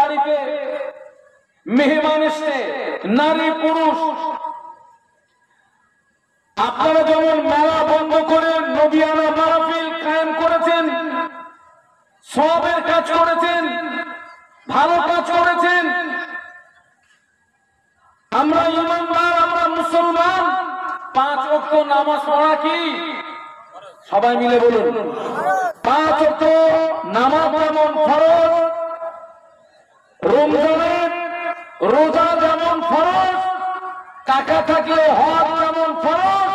বাড়িতে মেহমান এসে নারী পুরুষ, আপনারা যেমন মেলা বন্ধ করে নবিয়ানা মাহফিল কায়েম করেছেন, সবের কাজ করেছেন, ভালো কাজ করেছেন। আমরা ইমানদার, আমরা মুসলমান, 5 ওয়াক্ত নামাজ পড়া কি? সবাই মিলে বলুন। 5 ওয়াক্ত নামাজ যেমন ফরজ, রমজানের রোজা যেমন ফরজ, টাকা থাকলে হজ যেমন ফরজ,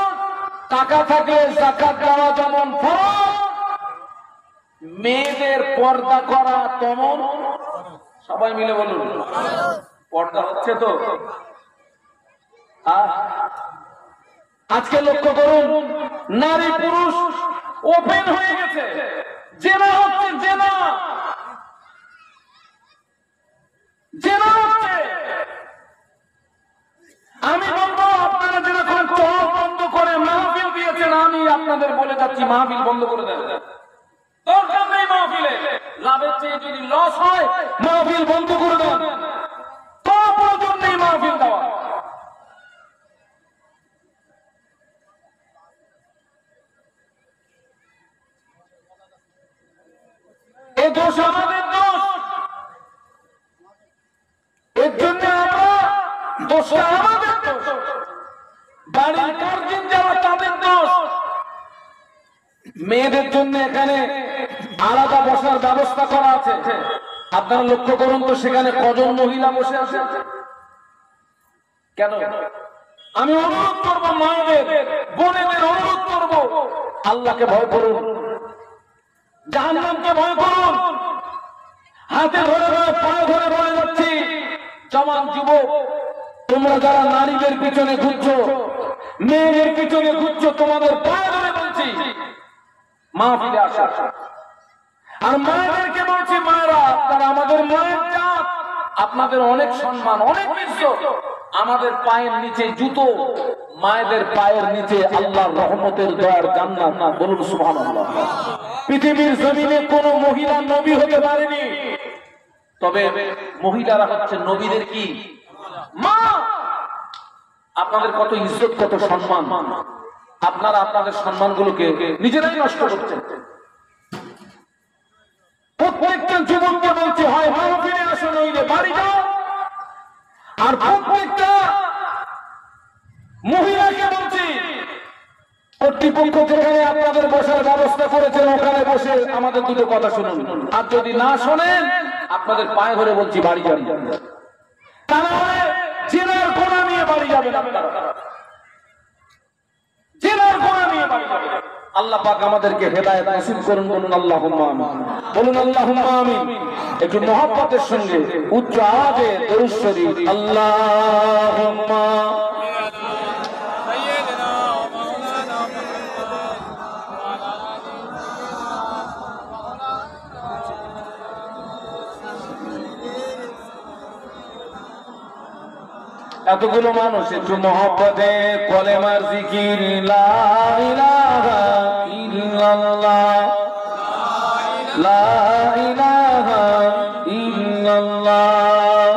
টাকা থাকলে যাকাত দেওয়া যেমন ফরজ, মেয়েদের পর্দা করা তেমন। সবাই মিলে বলুন, পর্দা হচ্ছে তো? আজকে লক্ষ্য করুন, নারী পুরুষ ওপেন হয়ে গেছে, জেনা হচ্ছে, জেনা জেনা হচ্ছে। আমি বলবো, আপনারা যেরকম চল বন্ধ করে মাহফিল দিয়েছেন, আমি আপনাদের বলে যাচ্ছি মাহফিল বন্ধ করে দেন। দরকার নেই মাহফিলে, লাভের চেয়ে যদি লস হয় মাহফিল বন্ধ করে দেন, তো প্রয়োজন নেই মাহফিল দেওয়া। এই দোষ আমাদের দোষ, এর জন্য আমরা দোষটা আমাদের দোষ, বাড়ির গার্জিয়ান যারা তাদের দোষ। মেয়েদের জন্য এখানে আলাদা বসার ব্যবস্থা করা আছে, আপনারা লক্ষ্য করুন তো সেখানে কজন মহিলা বসে আছে? কেন? আমি অনুরোধ করবো মায়েদের, বোনেদের অনুরোধ করবো, আল্লাহকে ভয় করুন, জাহান্নামকে ভয় করুন। হাতে ধরে ধরে পায়ে ধরে বলে যাচ্ছি, জওয়ান যুবক, তোমরা যারা নারীদের পিছনে ঘুরছো, মেয়েদের পিছনে ঘুরছো, তোমাদের পায়ে ধরে বলছি মাহফিলে আসা। আর মায়েদেরকে বলছি, মায়েরা, তারা আমাদের মায়ের জাত, আপনাদের অনেক সম্মান, অনেক ইজ্জত। আমাদের পায়ের নিচে জুতো, মায়েদের পায়ের নিচে আল্লাহর রহমতের দয়ার জান্নাত। বলুন সুবহানাল্লাহ। পৃথিবীর জমিনে কোন মহিলা নবী হতে পারেনি, তবে মহিলারা হচ্ছে নবীদের কি মা। আপনাদের কত ইজ্জত, কত সম্মান, আপনারা আপনাদের সম্মানগুলোকে নিজেরাই নষ্ট করছেন। প্রত্যেকটা যুবককে বলছে, হয় মাহফিলে আসো, নইলে বাড়ি যাও। আর প্রত্যেকটা মহিলাকে বলছি, কর্তৃপক্ষ যেখানে আপনাদের বসার ব্যবস্থা করেছেন, ওখানে বসে আমাদের দুটো কথা শুনুন। আর যদি না শোনেন, আপনাদের পায়ে ধরে বলছি বাড়ি যান। তা না হয় জেনার গোনা নিয়ে বাড়ি যাবেন আপনারা, জেনার গোনা নিয়ে বাড়ি যাবেন। আল্লাহ পাক আমাদেরকে হেদায়েত নসিব করুন। বলুন আল্লাহুম্মা আমিন, বলুন আল্লাহুম্মা আমিন। একটু মহব্বতের সঙ্গে উচ্চ আওয়াজে দরুদ শরীফ, আল্লাহুম্মা এতগুলো মানুষ একটু মহব্বতে কলেমার জিকির, লা ইলাহা ইল্লাল্লাহ, লা ইলাহা ইল্লাল্লাহ,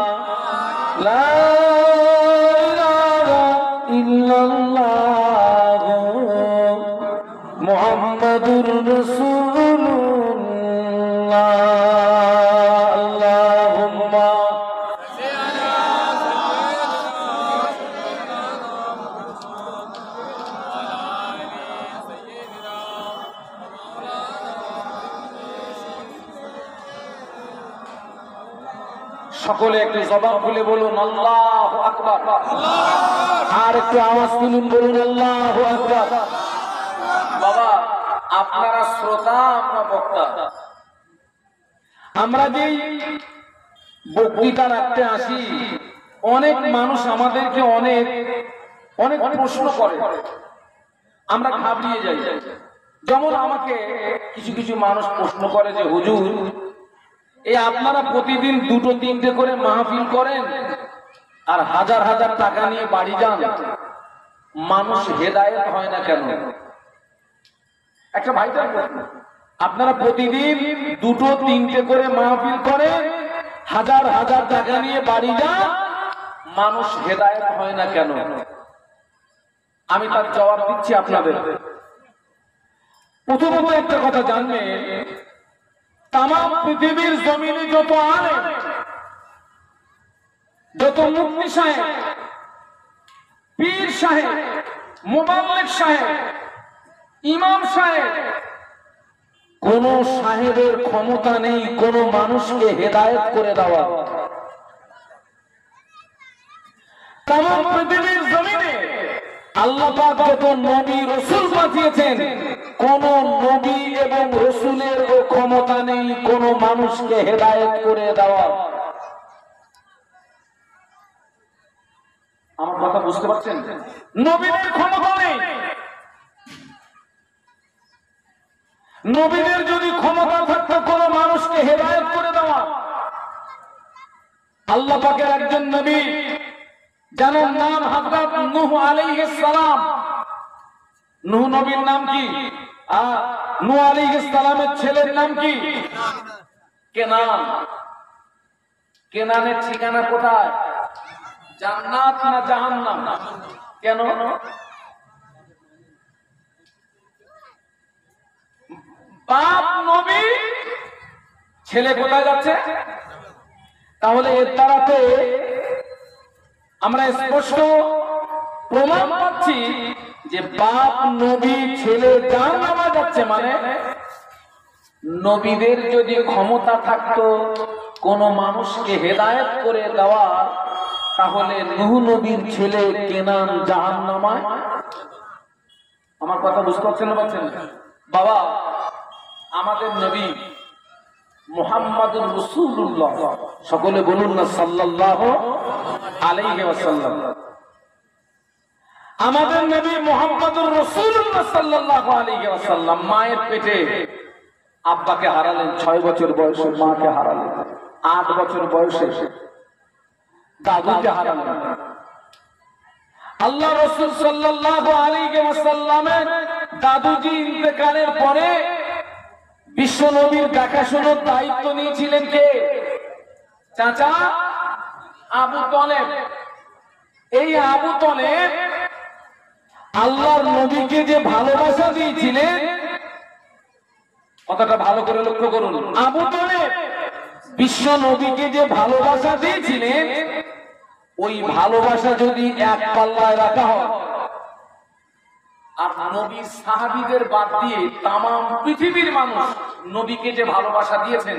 লা ইলাহা ইল্লাল্লাহ, মুহাম্মাদুর রাসূলুল্লাহ। সকলে একটু জবান খুলে বলুন আল্লাহু আকবার, আর একটু আওয়াজ তুলুন, বলুন আল্লাহু আকবার। বাবা, আপনারা শ্রোতা, আমরা বক্তা। আমরা যেই বক্তৃতা রাখতে আসি, অনেক মানুষ আমাদেরকে অনেক অনেক প্রশ্ন করে, আমরা ঘাবড়িয়ে যাই। যেমন আমাকে কিছু কিছু মানুষ প্রশ্ন করে যে, হুজুর, এই আপনারা প্রতিদিন 2-3টে করে মাহফিল করেন আর হাজার হাজার টাকা নিয়ে বাড়ি যান, মানুষ হেদায়েত হয় না কেন? একটা ভাইটার প্রশ্ন। আপনারা প্রতিদিন 2-3টে করে মাহফিল করেন, হাজার হাজার টাকা নিয়ে বাড়ি যান, মানুষ হেদায়েত হয় না কেন? আমি তার জবাব দিচ্ছি আপনাদের। প্রথমত একটা কথা জানবেন, তাম পৃথিবীর জমিনে যত আলেম, যত মুফতি সাহেব, পীর সাহেব, মুবাল্লিগ সাহেব, ইমাম সাহেব, কোন সাহেবের ক্ষমতা নেই কোন মানুষকে হেদায়েত করে দেওয়া। তাম পৃথিবীর জমিনে আল্লাহ পাক যত নবী রাসূল পাঠিয়েছেন, কোন নবী এবং রাসূলের ক্ষমতা নেই কোন মানুষকে হেদায়েত করে দেওয়া। আমার কথা বুঝতে পারছেন? নবীদের ক্ষমতা নেই। নবীদের যদি ক্ষমতা থাকতো কোন মানুষকে হেদায়েত করে দেওয়া, আল্লাহ পাকের একজন নবী যার নাম হযরত নূহ আলাইহিস সালাম। নূহ নবীর নাম কি? নূহ আলাইহিস সালামের ছেলের নাম কি? কেনান। কেনানের ঠিকানা কোথায়? জান্নাত না জাহান্নাম? কেন? বাপ নবী, ছেলে কোথায় যাচ্ছে? তাহলে এর দ্বারাতে আমরা স্পষ্ট প্রমাণ পাচ্ছি যে বাপ নবী, ছেলে জাহান্নামে যাচ্ছে। মানে নবীদের যদি ক্ষমতা থাকতো কোন মানুষকে হেদায়েত করে দেওয়ার, তাহলে নূহ নবীর ছেলে কেনান জাহান্নামে। আমার কথা বুঝতে পারছেন না? পাচ্ছেন বাবা? আমাদের নবী মুহাম্মাদুর রাসূলুল্লাহ, সকলে বলুন না সাল্লাল্লাহু আলাইহি ওয়াসাল্লাম। আমাদের নবী মুহাম্মাদুর রাসূলুল্লাহ সাল্লাল্লাহু আলাইহি ওয়াসাল্লাম মায়ের পেটে আব্বাকে হারালেন 6 বছর বয়সে, মাকে হারালেন 8 বছর বয়সে, দাদুকে হারালেন। আল্লাহ রাসূল সাল্লাল্লাহু আলাইহি ওয়াসাল্লামের দাদুজি ইন্তেকালের পরে বিশ্ব নবীর দেখাশোনার দায়িত্ব নিয়েছিলেন কে? চাচা আবু তলেব। এই আবু তলেব আল্লাহর নবীকে যে ভালোবাসা দিয়েছিলেন, কথাটা ভালো করে লক্ষ্য করুন, আবু তলেব বিশ্ব নবীকে যে ভালোবাসা দিয়েছিলেন, ওই ভালোবাসা যদি এক পাল্লায় রাখা হয়, আর নবীর সাহাবীদের বাদ দিয়ে তাম পৃথিবীর মানুষ নবীকে যে ভালোবাসা দিয়েছেন,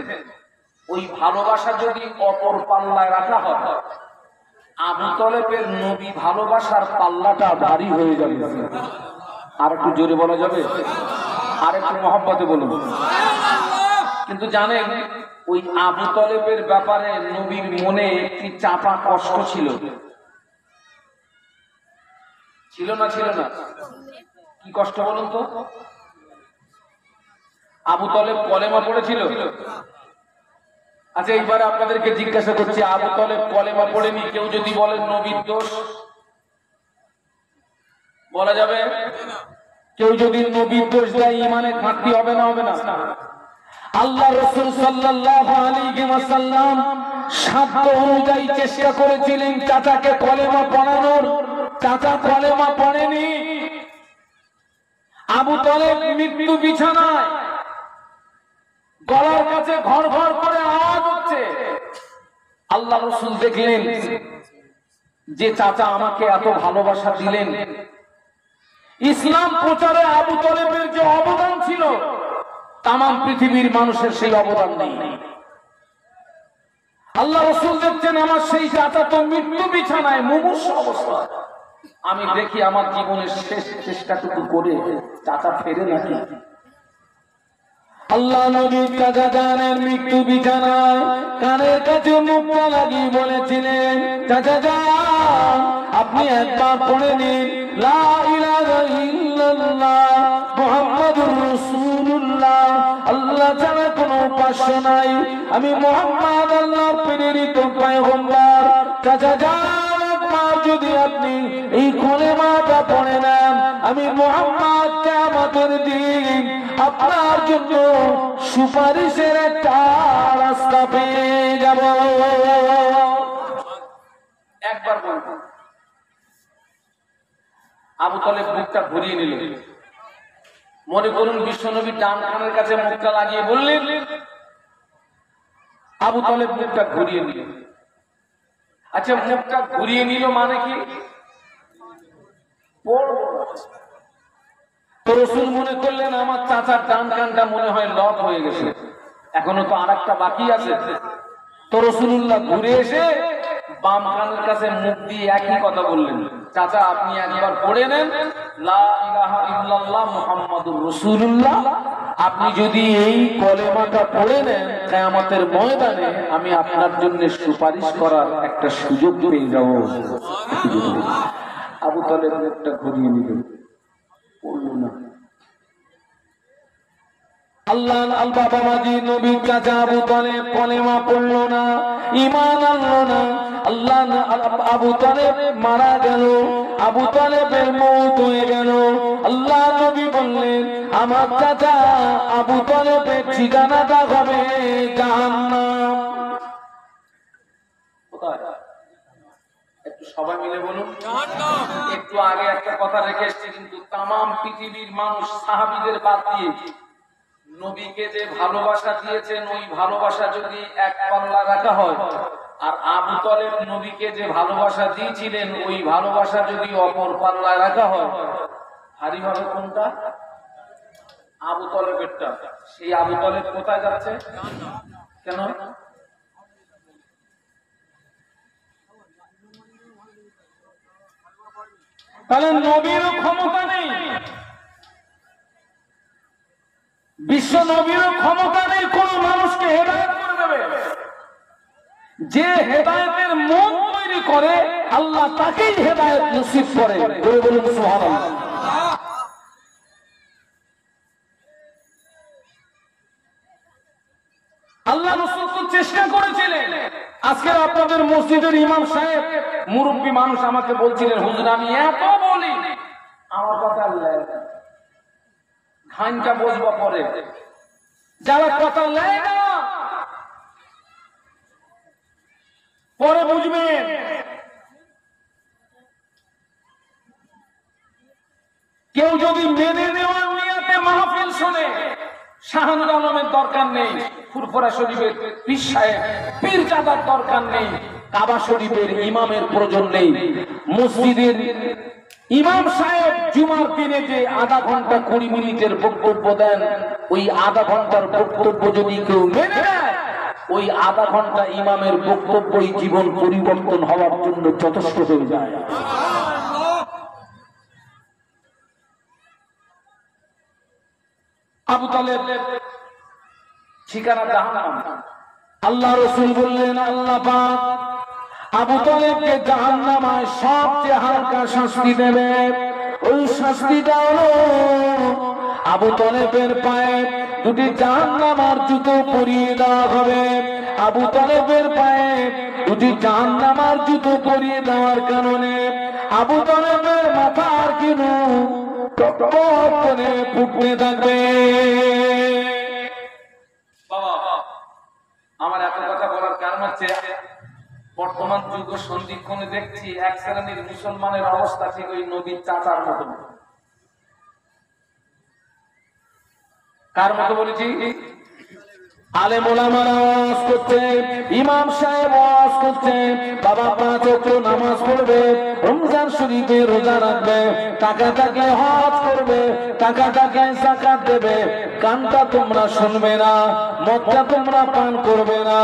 ওই ভালোবাসা যদি অপর পাল্লায় রাখা হয়, আবু তলেবের নবী ভালোবাসার পাল্লাটা ভারী হয়ে যাবে। আর একটু জোরে বলা যাবে? আর একটু মহব্বতে বলুন। কিন্তু জানেন, ওই আবু তলেবের ব্যাপারে নবীর মনে একটি চাপা কষ্ট ছিল। ছিল না? ছিল না? কি কষ্ট বলুন তো? আবু তলেব কলেমা পড়েছিল। আচ্ছা, এইবারে আপনাদেরকে জিজ্ঞাসা করছি, আবু তলেব কলেমা পড়েনি, কেউ যদি বলেন নবীর দোষ বলা যাবে? কেউ যদি নবীর দোষ দেয় ঈমানে ঘাটতি হবে না? হবে না? আল্লাহ রাসূল সাল্লাল্লাহু আলাইহি ওয়াসাল্লাম সাধ্য অনুযায়ী চেষ্টা করেছিলেন চাচাকে কলেমা পড়ানোর। চাচা কলেমা পড়েনি। আবু তলেব মৃত্যু বিছানায়, গলার কাছে ঘর ঘর করে আওয়াজ হচ্ছে। আল্লাহ রাসূল দেখলেন যে চাচা আমাকে এত ভালোবাসা দিলেন, ইসলাম প্রচারে আবু তলেবের যে অবদান ছিল, তাম পৃথিবীর মানুষের সেই অবদান নেই। আল্লাহ রাসূল দেখছেন আমার সেই চাচা তো মৃত্যু বিছানায়, মুমূর্ষু অবস্থা। আমি দেখি আমার জীবনের শেষ চেষ্টাটুকু করে চাচা ফেরে নাকি। আল্লাহ নবী চাচা জানের মৃত্যু বিছানায় কানের কাছে মুখটা লাগিয়ে বলেছিলেন, চাচা জান আপনি একবার পড়ে নিন লা ইলাহা ইল্লাল্লাহ মুহাম্মাদুর রাসূলুল্লাহ, আল্লাহ ছাড়া কোনো উপাস্য নাই, আমি মুহাম্মদ আল্লাহর প্রেরিত পয়গম্বর। চাচা জান একবার যদি আপনি এই কলেমাটা পড়ে নেন, আমি মুহাম্মদ কিয়ামতের দিন আপনার জন্য সুপারিশের একটা রাস্তা পেয়ে যাব। একবার বলবো। আবু তালেব মুখটা ঘুরিয়ে নিল। মনে করুন বিশ্বনবী ডান কানের কাছে মুখটা লাগিয়ে বললেন, আবু তালেব মুখটা ঘুরিয়ে নিল। আচ্ছা, মুখটা ঘুরিয়ে নিল মানে কি? তো রাসূল মনে করলেন আমার চাচার ডান কানটা মনে হয় লক হয়ে গেছে, এখনো তো আরেকটা বাকি আছে। তো রাসূলুল্লাহ ঘুরে এসে বাম কানের কাছে মুখ দিয়ে একই কথা বললেন, চাচা আপনি একবার পড়ে নেন লা ইলাহা ইল্লাল্লাহ মুহাম্মাদুর রাসূলুল্লাহ। আপনি যদি এই কলেমাটা পড়ে নেন, কিয়ামতের ময়দানে আমি আপনার জন্য সুপারিশ করার একটা সুযোগ পেয়ে যাব। আবু তালেব মুখটা ঘুরিয়ে নিল, পড়ল না। আল্লাহ বাবা মাজি নবীর চাচা আবু তালেব কলেমা পড়লো না, ঈমান আনলো না। আল্লাহ আবু তালেব মারা গেল, আবু তালেবের মওত হয়ে গেল। আল্লাহ নবী বললেন আমার চাচা আবু তালেবের ঠিকানাটা হবে জাহান্নাম। কোথায়? একটু সবাই মিলে বলুন জাহান্নাম। একটু আগে একটা কথা রেখে এসেছি, কিন্তু তামাম পৃথিবীর মানুষ সাহাবীদের বাদ দিয়ে নবীকে যে ভালোবাসা দিয়েছেন, ওই ভালোবাসা যদি এক পাল্লা রাখা হয়, আর আবু তালেব নবীকে যে ভালোবাসা দিয়েছিলেন ওই ভালোবাসা যদি অপর পাল্লায় রাখা হয়, ভারী হবে কোনটা? আবু তালেবেরটা। সেই আবু তালেব কোথায় যাচ্ছে? কেন? তাহলে নবীরও ক্ষমতা নেই, বিশ্ব নবীরও ক্ষমতা নেই কোন মানুষকে হেদায়েত করে দেবে। যে হেদায়েতের মন তৈরি করে আল্লাহ তাকেই হেদায়েত নসিব করে। বলুন সুবহানাল্লাহ। আল্লাহ রাসূল তো চেষ্টা করেছিলেন। আজকে আপনাদের মসজিদের ইমাম সাহেব মুরব্বী মানুষ আমাকে বলছিলেন, হুজুর আমি এত বলি আমার কথা আল্লাহ ঘানটা বসবা পরে, যারা কথা নেয় না পরে বুঝবেন। কেউ যদি মেনে নেওয়ার নিয়তে মাহফিল শোনে, শাহানুর আলমের দরকার নেই, ফুরফুরা শরীফের পীর সাহেব পীরজাদার দরকার নেই, কাবা শরীফের ইমামের প্রয়োজন নেই, মসজিদের ইমাম সাহেব জুমার দিনে যে আধা ঘন্টা 20 মিনিটের বক্তব্য দেন, ওই আধা ঘন্টার বক্তব্য যদি কেউ মেনে নেয়, ওই আধা ঘন্টা ইমামের বক্তব্যই জীবন পরিবর্তন হওয়ার জন্য যথেষ্ট হয়ে যায়। আবু তালেব ঠিকানা জাহান্নাম। আল্লাহ রাসূল বললেন আল্লাহ পাক আবু তালেবকে জাহান্নামায় সবচেয়ে হালকা শাস্তি দেবে। ওই শাস্তিটা হলো আবু তালেবের পায়ে দুটি জাহান্নামার জুতো পরিয়ে দেওয়া হবে। আবু তালেবের পায়ে দুটি জাহান্নামার জুতো পরিয়ে দেওয়ার কারণে আবু তালেবের মাথার কিনু টক টক করে ফুটতে থাকবে। বাবা, আমার এত কথা বলার কারণ হচ্ছে বর্তমান যুগ সন্ধিক্ষণে দেখছি এক শ্রেণীর মুসলমানের অবস্থা ঠিক ওই নবীর চাচার মতো। কার মতো বলেছি? আলেম ওলামারা ওয়াজ করছে, ইমাম সাহেব ওয়াজ করছে, বাবা 5 ওয়াক্ত নামাজ পড়বে, রমজান শরীফে রোজা রাখবে, টাকা থাকলে হজ করবে, টাকা থাকলে যাকাত দেবে, কানটা তোমরা শুনবে না, মদটা তোমরা পান করবে না,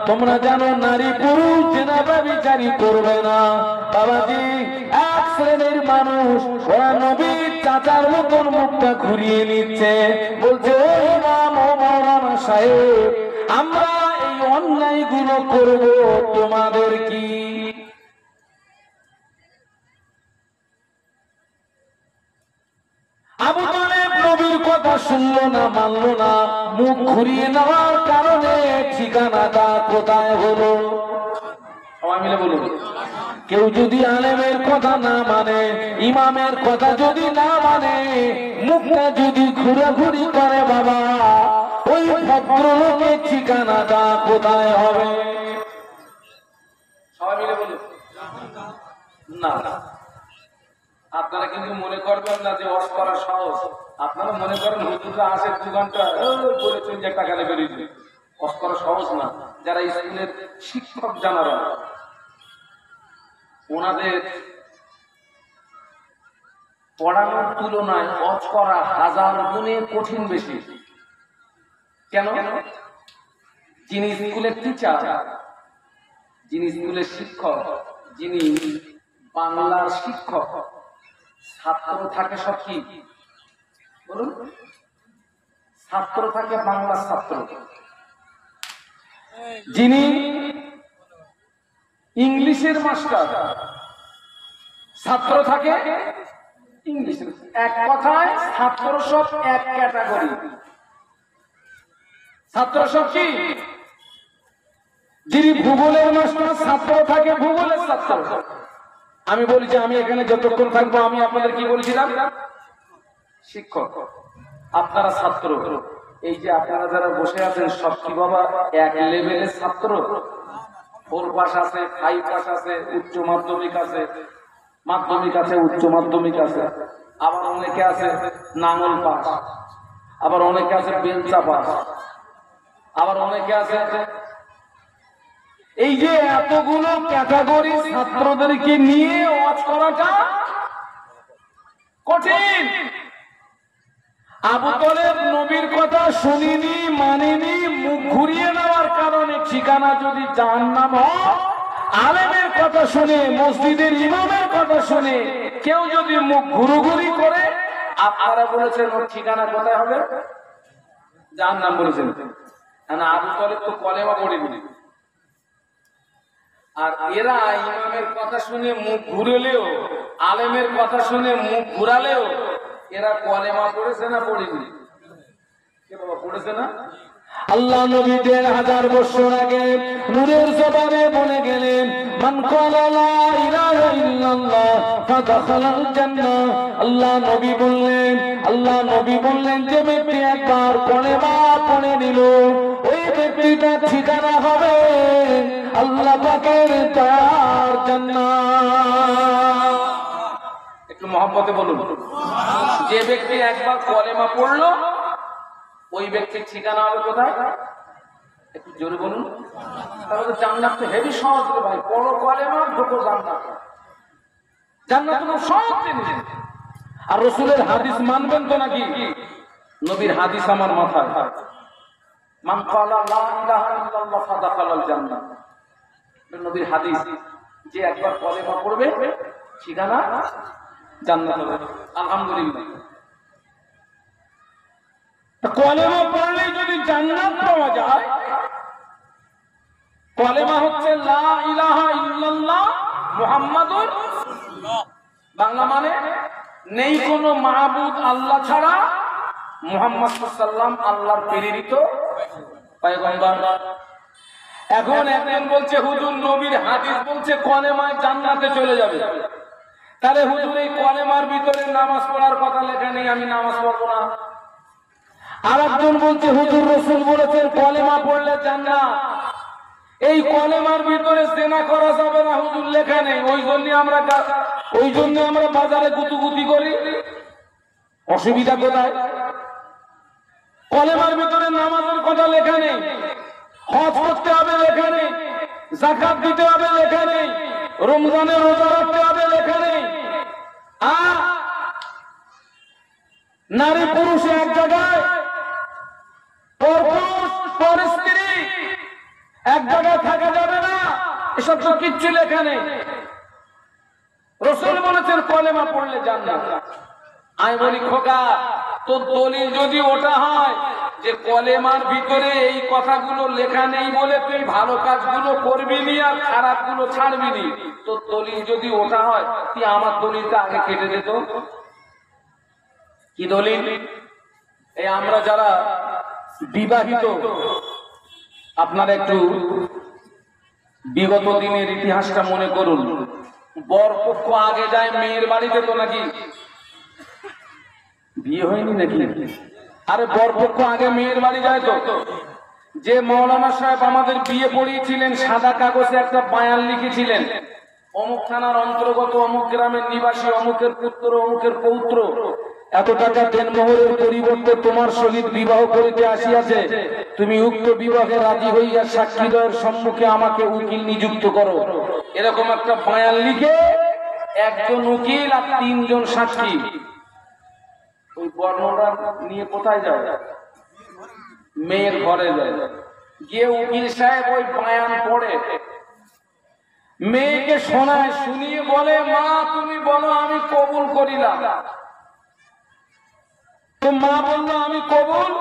তোমরা জানো নারী পুরুষ জেনা ব্যভিচারী করবে না। বাবাজি, এক শ্রেণীর মানুষ ওরা নবীর চাচার মতন মুখটা ঘুরিয়ে নিচ্ছে, বলছে ও ইমাম ও মাওলানা সাহেব, আমরা এই অন্যায় গুলো করব, তোমাদের কি? আবু তালেব নবীর কথা শুনলো না, মানলো না, মুখ ঘুরিয়ে নেওয়ার কারণে ঠিকানাটা কোথায় হলো? সবাই মিলে বলুন। কেউ যদি আলেমের কথা না মানে, ইমামের কথা যদি না মানে, মুখটা যদি ঘুরাঘুরি করে বাবা, ওই ভদ্রলোকের ঠিকানাটা কোথায় হবে? সবাই মিলে বলুন না। আপনারা কিন্তু মনে করবেন না যে ওয়াজ করা সহজ। আপনারা মনে করেন হুজুররা আসে 2 ঘন্টা বলে চলে টাকা নেবে, বেরিয়ে ওয়াজ করা সহজ না। যারা স্কুলের শিক্ষক জানারা, ওনাদের পড়ানোর তুলনায় ওয়াজ করা 1000 গুণে কঠিন বেশি। কেন? যিনি স্কুলের টিচার, যিনি স্কুলের শিক্ষক, যিনি বাংলার শিক্ষক, ছাত্র থাকে সব কি বলুন? ছাত্র থাকে বাংলার ছাত্র। যিনি ইংলিশের মাস্টার, ছাত্র থাকে ইংলিশের। এক কথায় ছাত্র সব এক ক্যাটাগরি। ছাত্র সব কি? যিনি ভূগোলের মাস্টার, ছাত্র থাকে ভূগোলের ছাত্র। আমি বলি যে আমি এখানে যতক্ষণ থাকবো আমি আপনাদের কি বলেছিলাম? শিক্ষক, আপনারা ছাত্র। এই যে আপনারা যারা বসে আছেন সব কি বাবা এক লেভেলের ছাত্র? 4 পাস আছে, 5 পাস আছে, উচ্চ মাধ্যমিক আছে, মাধ্যমিক আছে, উচ্চ মাধ্যমিক আছে, আবার অনেকে আছে নাঙ্গল পাস, আবার অনেকে আছে বেলচা পাস, আবার অনেকে আছে। এই যে এতগুলো ক্যাটাগরি ছাত্রদেরকে নিয়ে ওয়াজ করাটা কঠিন। আবু তালেব নবীর কথা শুনিনি, মানিনি, মুখ ঘুরিয়ে নেওয়ার কারণে ঠিকানা যদি জাহান্নাম হয়, আলেমের কথা শুনে, মসজিদের ইমামের কথা শুনে কেউ যদি মুখ ঘুরুঘুরি করে, আপনারা বলেছেন ওর ঠিকানা কোথায় হবে? জাহান্নাম বলেছেন। আবু তালেব তো কলেমা পড়েনি। আর এরা ইমামের কথা শুনে মুখ ঘুরালেও, আলেমের কথা শুনে মুখ ঘুরালেও, এরা কলেমা পড়েছে না পড়েনি? কে বাবা পড়েছে না? আল্লাহ নবী 1000 বছর আগে নূরের জবানে বলে গেলেন, মান ক্বালা লা ইলাহা ইল্লাল্লাহ ফাদাখালাল জান্নাহ। আল্লাহ নবী বললেন যে ব্যক্তি একবার কলেমা পড়ে নিল, ওই ব্যক্তিটার ঠিকানা হবে আল্লাহ পাকের তার জান্নাত। একটু মহব্বতে বলুন। যে ব্যক্তি একবার কলেমা পড়লো, ওই ব্যক্তির ঠিকানা হবে কোথায়? একটু জোরে বলুন। তাহলে জান্নাত তো হেভি সহজ রে ভাই। পড়ো কলেমা, ঢোকো জান্নাত। জান্নাত তো সহজ জিনিস। আর রাসূলের হাদিস মানবেন তো নাকি? নবীর হাদিস আমার মাথায়। মান ক্বালা লা ইলাহা ইল্লাল্লাহ ফাদাখালাল জান্নাহ। নবীর হাদিস, যে একবার কলেমা পড়বে ঠিকানা জান্নাত হবে। আলহামদুলিল্লাহ। কলেমা পড়লে যদি জান্নাত পাওয়া যায়, কলেমা হচ্ছে লা ইলাহা ইল্লাল্লাহ মুহাম্মাদুর রাসূলুল্লাহ। বাংলা মানে নেই কোনো মাবুদ আল্লাহ ছাড়া, মুহাম্মদ সাল্লাল্লাহু আলাইহি ওয়াসাল্লাম আল্লাহর প্রেরিত পয়গম্বর। এখন একজন বলছে হুজুর নবীর হাদিস বলছে কলেমায় জান্নাতে চলে যাবে। তাহলে হুজুর এই কলেমার ভিতরে নামাজ পড়ার কথা লেখা নেই, আমি নামাজ পড়বো না। আর একজন বলছে হুজুর রাসূল বলেছেন কলেমা পড়লে জান্নাত। এই কলেমার ভিতরে জেনা করা যাবে না হুজুর লেখা নেই, ওই জন্য আমরা বাজারে গুতুগুতি করি। অসুবিধা কোথায়? কলেমার ভিতরে নামাজের কথা লেখা নেই, হজ করতে হবে লেখা নেই, যাকাত দিতে হবে লেখা নেই, রমজানে রোজা রাখতে হবে লেখা নেই। নারী পুরুষ এক জায়গায়, পর স্ত্রী এক জায়গায় থাকা যাবে না, এসব তো কিচ্ছু লেখা নেই। রাসূল বলেছেন কলেমা পড়লে জান্নাত। আমি বলি খোকা, তো দলিল যদি ওটা হয় যে কলেমার ভিতরে এই কথাগুলো লেখা নেই বলে তুই ভালো কাজগুলো করবি নি আর খারাপগুলো ছাড়বি নি, তো দলিল যদি ওটা হয় তুই আমার দলিলটা আগে কেটে দিত। কি দলিল? এই আমরা যারা বিবাহিত, আপনারা একটু বিগত দিনের ইতিহাসটা মনে করুন। বরপক্ষ আগে যায় মেয়ের বাড়িতে, তো নাকি বিয়ে হয়নি নাকি? আরে বরপক্ষ আগে মেয়ের বাড়ি যায় তো। যে মৌলানা সাহেব আমাদের বিয়ে পড়িয়েছিলেন, সাদা কাগজে একটা বায়ান লিখেছিলেন, অমুক থানার অন্তর্গত অমুক গ্রামের নিবাসী অমুকের পুত্র অমুকের পৌত্র এত টাকা দেনমোহরের পরিবর্তে তোমার সহিত বিবাহ করিতে আসিয়াছে, তুমি উক্ত বিবাহে রাজি হইয়া সাক্ষীদ্বয়ের সম্মুখে আমাকে উকিল নিযুক্ত করো। এরকম একটা বায়ান লিখে একজন উকিল আর 3 জন সাক্ষী ওই বর্ণনা নিয়ে কোথায় যায়? মেয়ের ঘরে যায়। গিয়ে উকিল সাহেব ওই বায়ান পড়ে মেয়েকে শোনায়, শুনিয়ে বলে, মা তুমি বলো আমি কবুল করিলাম। তো মা বললো আমি কবুল।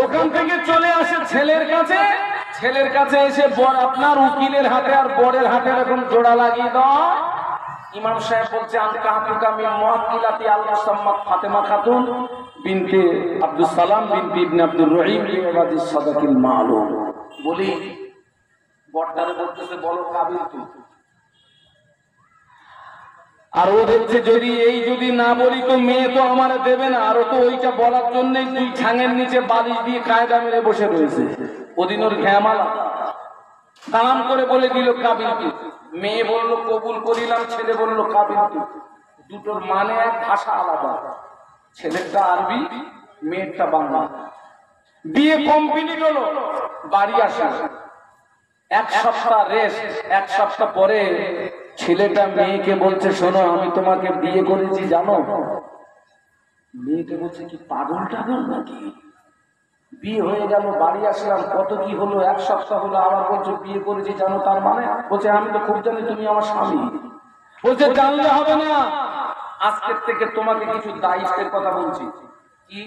ওখান থেকে চলে আসে ছেলের কাছে। ছেলের কাছে এসে বর আপনার উকিলের হাতে আর বরের হাতে এরকম জোড়া লাগিয়ে দাও। ইমাম সাহেব বলছে আমি কাহাতুকা মিন মুআক্কিলাতি আল মুসাম্মাত ফাতেমা খাতুন বিনতে আব্দুস সালাম বিনতে ইবনে আব্দুর রহিম লিওয়াদিস সাদাকিল মালুম। বলি বড়টারে বলতেছে বলো কাবিল তুই। আর ও দেখছে যদি যদি না বলি তো মেয়ে তো আমারে দেবে না। আর ও তো ওইটা বলার জন্যই তুই ছাঙের নিচে বালিশ দিয়ে কায়দা মেরে বসে রয়েছে। ওদিন ওর ঘ্যামালা সালাম করে বলে দিল কাবিল তুই। মেয়ে বললো কবুল করিলাম, ছেলে বললো কাবিল তুই। দুটোর মানে এক, ভাষা আলাদা। ছেলেরটা আরবি, মেয়েরটা বাংলা। বিয়ে কমপ্লিট হলো, বাড়ি আসে। 1 সপ্তাহ রেস্ট। 1 সপ্তাহ পরে ছেলেটা মেয়েকে বলছে শোনো আমি তোমাকে বিয়ে করেছি জানো। মেয়েকে বলছে কি পাগল টাগল নাকি? বিয়ে হয়ে গেল, বাড়ি আসলাম, কত কি হলো, 1 সপ্তাহ হলো, আবার বলছো বিয়ে করেছি জানো। তার মানে বলছে আমি তো খুব জানি তুমি আমার স্বামী। বলছে জানলে হবে না, আজকের থেকে তোমাকে কিছু দায়িত্বের কথা বলছি। কি?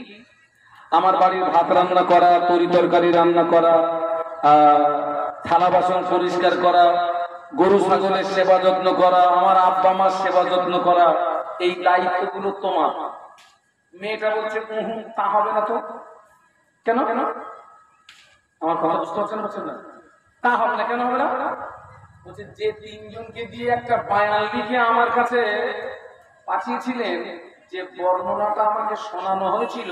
আমার বাড়ির ভাত রান্না করা, তরি তরকারি রান্না করা, থালা বাসন পরিষ্কার করা, গরু ছাগলের সেবা যত্ন করা, আমার আব্বা মার সেবা যত্ন করা, এই দায়িত্বগুলো তোমার। মেয়েটা বলছে তা হবে না তো। কেন? আমার কথা বুঝতে পারছেন? বলছেন না তা হবে না। কেন হবে না? বলছে যে 3 জনকে দিয়ে একটা বায়ান লিখে আমার কাছে পাঠিয়েছিলেন, যে বর্ণনাটা আমাকে শোনানো হয়েছিল,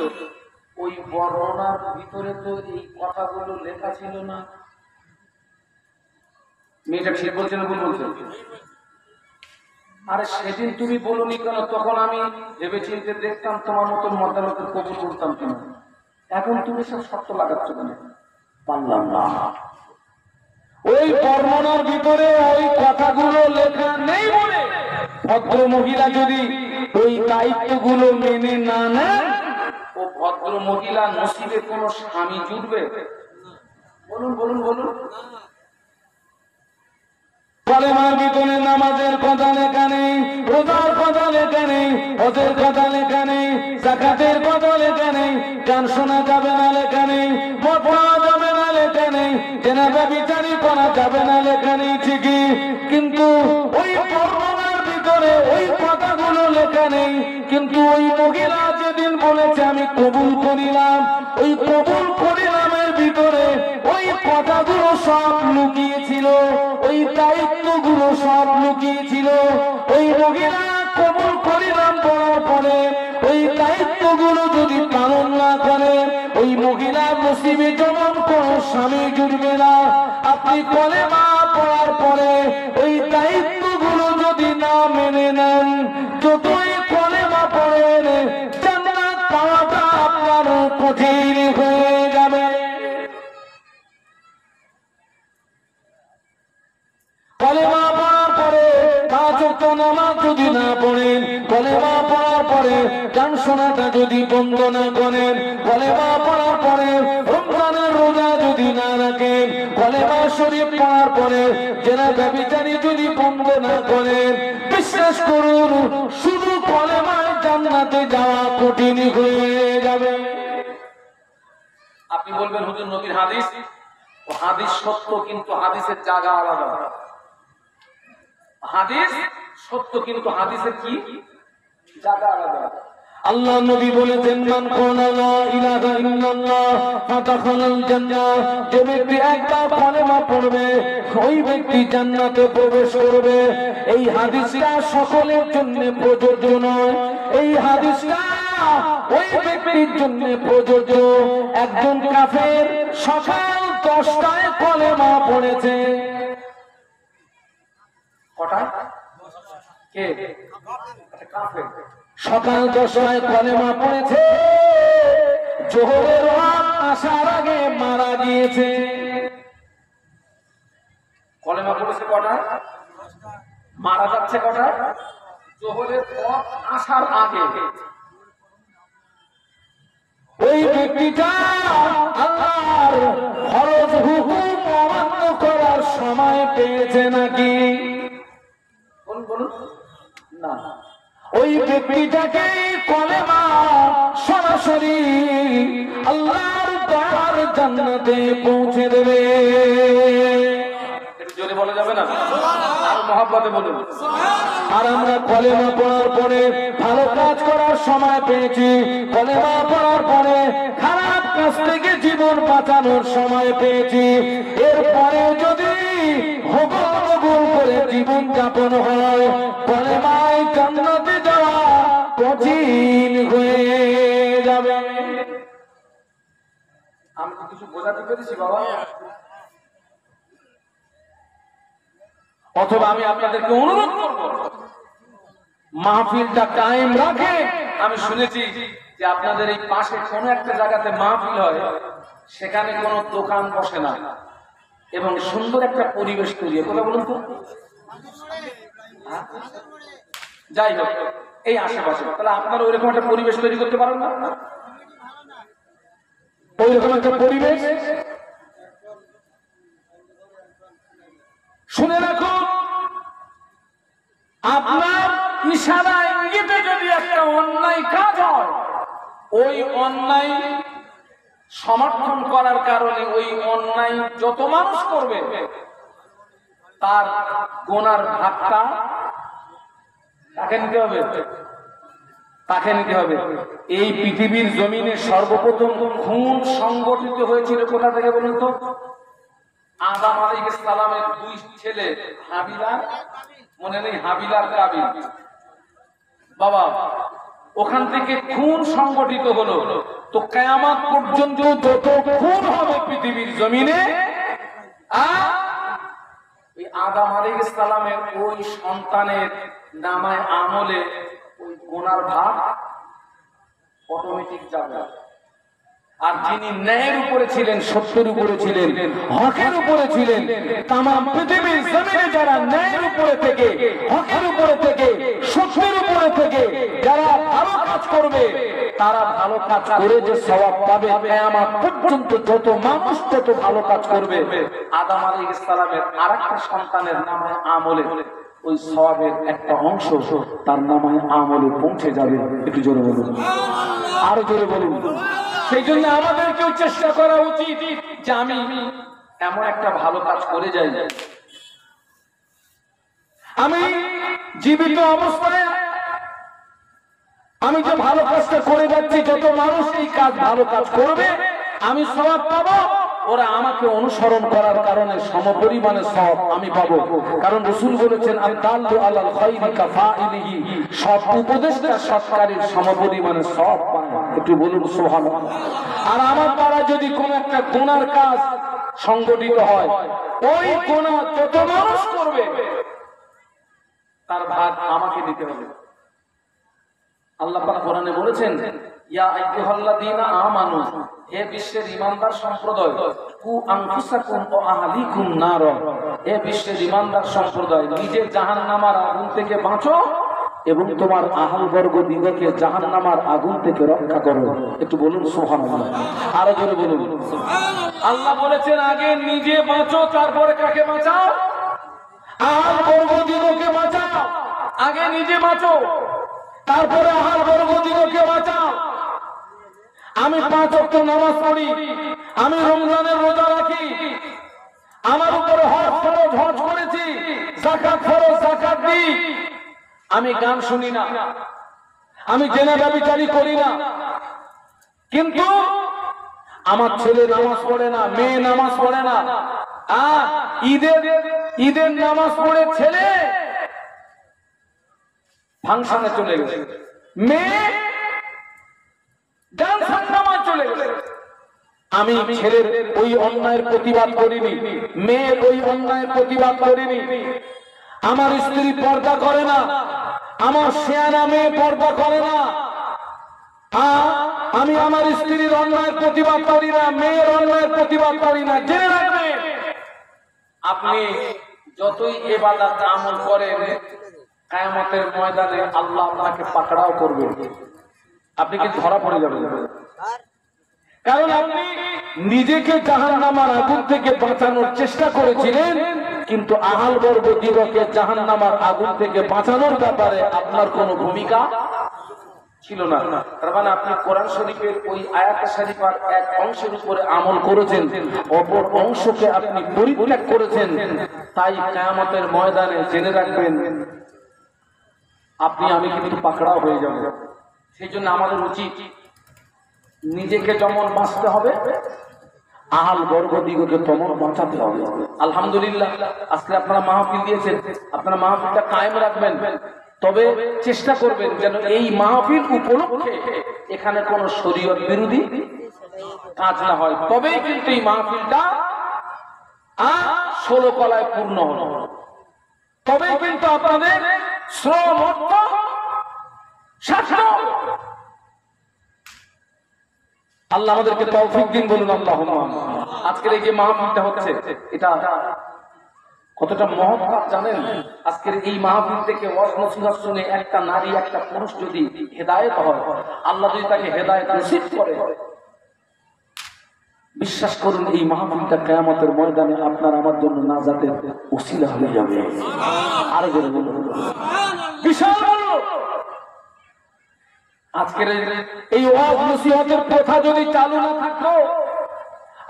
ওই বর্ণনার ভিতরে তো এই কথাগুলো লেখা ছিল না। মেয়েটা ঠিক বলছে না ভুল বলছে? আরে সেদিন তুমি বলোনি কেন? তখন আমি ভেবে চিন্তে দেখতাম তোমার মতন মতামতের কবুল করতাম কেন? এখন তুমি সব শর্ত লাগাচ্ছ কেন? পারলাম না। ওই বর্ণনার ভিতরে ওই কথাগুলো লেখা নেই বলে ভদ্র মহিলা যদি ওই দায়িত্বগুলো মেনে না নেন, ও ভদ্র মহিলা নসিবে কোনো স্বামী জুটবে? বলুন বলুন বলুন। কলেমার ভিতরে নামাজের কথা লেখা নেই, রোজার কথা লেখা নেই, হজের কথা লেখা নেই, যাকাতের কথা লেখা নেই, গান শোনা যাবে না লেখা নেই, মদ খাওয়া যাবে না লেখা নেই, জেনা ব্যভিচারী করা যাবে না লেখা নেই ঠিকই, কিন্তু ওই বর্ণনার ভিতরে ওই কথাগুলো লেখা নেই। কিন্তু ওই মহিলা যেদিন বলেছে আমি কবুল করিলাম, ওই কবুল করিলামের ভিতরে ওই কথাগুলো সব লুকিয়েছিল, ওই দায়িত্বগুলো সব লুকিয়েছিল। ওই মহিলা কবুল করিলাম বলার পরে ওই দায়িত্বগুলো যদি পালন না করে, ওই মহিলার নসিবে যেমন কোন স্বামী জুড়বে না। আপনি কলেমা পড়ার পরে ওই দায়িত্বগুলো যদি না মেনে নেন, যতই কলেমা পড়েন, জান্নাত পাওয়াটা আপনার কঠিন হয়ে যাবে। কলেমা পড়ার পরে 5 ওয়াক্ত নামাজ যদি না পড়েন, কলেমা পড়ার পরে গান শোনাটা যদি বন্ধ না করেন, কলেমা পড়ার পরে রমজানের রোজা যদি না রাখেন, কলেমা শরীফ পড়ার পরে জেনা ব্যভিচারী যদি বন্ধ না করেন, বিশ্বাস করুন শুধু কলেমায় জান্নাতে যাওয়া কঠিন হয়ে যাবে। আপনি বলবেন হুজুর নবীর হাদিস, হাদিস সত্য কিন্তু হাদিসের জায়গা আলাদা। হাদিস সত্য কিন্তু হাদিসের কি জায়গা আলাদা। আল্লাহ নবী বলেছেন মান ক্বালা লা ইলাহা ইল্লাল্লাহ ফাদাখালাল জান্নাহ, যে ব্যক্তি একবার কালেমা পড়বে ওই ব্যক্তি জান্নাতে প্রবেশ করবে। এই হাদিসটা সকলের জন্য প্রযোজ্য নয়, এই হাদিসটা ওই ব্যক্তির জন্য প্রযোজ্য একজন কাফের সকাল 10টায় কলেমা পড়েছে। কটায়? কে? কাফের। সকাল 10টায় কলেমা পড়েছে, জোহরের ওয়াক্ত আসার আগে মারা গিয়েছে। কলেমা পড়েছে কটায়? মারা যাচ্ছে কটায়? জোহরের ওয়াক্ত আসার আগে। ওই ব্যক্তিটা আল্লাহর ফরজ হুকুম অমান্য করার সময় পেয়েছে নাকি? বলুন না। ওই ব্যক্তিটাকে কলেমা সরাসরি আল্লাহর দয়ার জান্নাতে পৌঁছে দেবে। একটু জোরে বলা যাবে না? আর মহব্বতে বলুন। আর আমরা কলেমা পড়ার পরে ভালো কাজ করার সময় পেয়েছি, কলেমা পড়ার পরে খারাপ কাজ থেকে জীবন বাঁচানোর সময় পেয়েছি। এরপরে যদি হগল করে জীবন যাপন হয়, কলেমায় জান্নাতে যাওয়া কঠিন হয়ে যাবে। আমি কি কিছু বোঝাতে পেরেছি বাবা? অথবা আমি আপনাদেরকে অনুরোধ করব, মাহফিলটা কায়েম রাখে। আমি শুনেছি যে আপনাদের এই পাশে কোনো একটা জায়গাতে মাহফিল হয়, সেখানে কোনো দোকান বসে না এবং সুন্দর একটা পরিবেশ তৈরি হয়। কথা বলুন তো। যাই হোক, এই আশেপাশে তাহলে আপনারা ওইরকম একটা পরিবেশ তৈরি করতে পারেন না? ওইরকম একটা পরিবেশ শুনে রাখুন, আপনার ইশারা ইঙ্গিতে যদি একটা অন্যায় কাজ হয়, ওই অন্যায় সমর্থন করার কারণে ওই অন্যায় যত মানুষ করবে তার গোনার ভাগটা তাকে নিতে হবে, তাকে নিতে হবে। এই পৃথিবীর জমিনে সর্বপ্রথম খুন সংগঠিত হয়েছিল কোথা থেকে বলুন তো? আদম আলাইহিস সালামের দুই ছেলে হাবিল আর, মনে নেই, হাবিল আর কাবিল। বাবা, ওখান থেকে খুন সংগঠিত হলো। তো কিয়ামত পর্যন্ত যত খুন হবে পৃথিবীর জমিনে, ওই আদম আলাইহিস সালামের ওই সন্তানের নামায় আমলে ওই গুনার ভাগ অটোমেটিক যাবে। আর যিনি ন্যায়ের উপরে ছিলেন, সত্যের উপরে ছিলেন, হকের উপরে ছিলেন, তামাম পৃথিবীর জমিনে যারা ন্যায়ের উপরে থেকে, হকের উপরে থেকে, সত্যের উপরে থেকে যারা ভালো কাজ করবে, তারা ভালো কাজ করে যে সওয়াব পাবে, কিয়ামত পর্যন্ত যত মানুষ তত ভালো কাজ করবে, আদম আলাইহিস সালামের আরেকটা সন্তানের নামে আমলে ওই সওয়াবের একটা অংশ তার নামে আমলে পৌঁছে যাবে। একটু জোরে বলুন, আরো জোরে বলুন। সেই জন্য আমাদেরকেও চেষ্টা করা উচিত যে আমি এমন একটা ভালো কাজ করে যাই, আমি জীবিত অবস্থায় আমি যে ভালো কাজটা করে যাচ্ছি, যত মানুষ এই কাজ ভালো কাজ করবে আমি সওয়াব পাবো, ওরা আমাকে অনুসরণ করার কারণে সমপরিমাণে সওয়াব আমি পাবো। কারণ রাসূল বলেছেন, আল-দাল্লু আলাল খায়রি কাফাইলিহি, সৎ উপদেশটা সৎকারীর সমপরিমাণে সওয়াব পায়। একটু বলুন সুবহানাল্লাহ। আর আমার দ্বারা যদি কোন একটা গুনার কাজ সংগঠিত হয়, ওই গুনাহ যত মানুষ করবে তার ভাগ আমাকে দিতে হবে। আল্লাহ পাক কোরআনে বলেছেন, ইয়া আইয়ুহাল্লাযীনা আমানু, হে বিশ্বের ঈমানদার সম্প্রদায়, কু আনফুসাকুম ওয়া আহলিকুম নার, হে বিশ্বের ঈমানদার সম্প্রদায়, নিজে জাহান্নামের আগুন থেকে বাঁচো এবং তোমার আহলবর্গ দিগকে জাহান্নামের আগুন থেকে রক্ষা করো। একটু বলুন সুবহানাল্লাহ, আরো জোরে বলুন সুবহানাল্লাহ। আল্লাহ বলেছেন আগে নিজে বাঁচো, তারপরে কাকে বাঁচাও? আহলবর্গ দিগকে বাঁচাও। আগে নিজে বাঁচো, তারপরে আহলবর্গ দিগকে বাঁচাও। আমি 5 ওয়াক্ত নামাজ পড়ি, আমি রমজানের রোজা রাখি, আমার উপরে হজ ফরজ, হজ করেছি, যাকাত ফরজ, যাকাত দিই, আমি গান শুনি না, আমি জেনা ব্যভিচারী করি না, কিন্তু আমার ছেলে নামাজ পড়ে না, মেয়ে নামাজ পড়ে না, ঈদের নামাজ পড়ে ছেলে ফাংশনে চলে গেছে, মেয়ে ডান্সার নামাজ চলে গেছে। আমি ছেলের ওই অন্যায়ের প্রতিবাদ করিনি, মেয়ের ওই অন্যায়ের প্রতিবাদ করিনি। আমার স্ত্রী পর্দা করে না, আমার শেয়ানা মেয়ে পর্দা করে না, আমি আমার স্ত্রীর অন্যায়ের প্রতিবাদ করি না, মেয়ের অন্যায়ের প্রতিবাদ করি না। জেনে রাখবেন, আপনি যতই ইবাদত আমল করেন, কিয়ামতের ময়দানে আল্লাহ আপনাকে পাকড়াও করবে, আপনি কি ধরা পড়ে যাবেন। কারণ আপনি নিজেকে জাহান্নামের আগুন থেকে বাঁচানোর চেষ্টা করেছিলেন, কিন্তু আহাল বর্গ দিগকে জাহান্নামের আগুন থেকে বাঁচানোর ব্যাপারে আপনার কোনো ভূমিকা ছিল না। তার মানে আপনি কোরআন শরীফের ওই আয়াত শরীফের এক অংশের উপরে আমল করেছেন, অপর অংশকে আপনি পরিত্যাগ করেছেন। তাই কিয়ামতের ময়দানে জেনে রাখবেন, আপনি আমি কিন্তু পাকড়াও হয়ে যাব। সেই জন্য আমাদের উচিত নিজেকে যেমন বাঁচতে হবে, আহাল বর্গ দিগকে তেমন বাঁচাতে হবে। আলহামদুলিল্লাহ, আজকে আপনারা মাহফিল দিয়েছেন, আপনারা মাহফিলটা কায়েম রাখবেন। তবে চেষ্টা করবেন যেন এই মাহফিল উপলক্ষে এখানে কোন শরীয়ত বিরোধী কাজ না হয়, তবেই কিন্তু এই মাহফিলটা 16 কলায় পূর্ণ হলো, তবেই কিন্তু আপনাদের শ্রম অর্থ সার্থক। আল্লাহ আমাদেরকে তৌফিক দিন, বলুন আল্লাহুম্মা। আজকের এই যে মাহফিলটা হচ্ছে, এটা কতটা মহৎ কাজ জানেন? আজকের এই মাহফিল থেকে ওয়াজ নসিহত শুনে একটা নারী, একটা পুরুষ যদি হেদায়েত হয়, আল্লাহ যদি তাকে হেদায়েত নসিব করে, বিশ্বাস করুন এই মাহফিলটা কিয়ামতের ময়দানে আপনার আমার জন্য নাজাতের ওসিলা হয়ে যাবে। আরো জোরে বলুন বিশাল বড়। আজকের এই ওয়াজ নসিহতের প্রথা যদি চালু না থাকতো,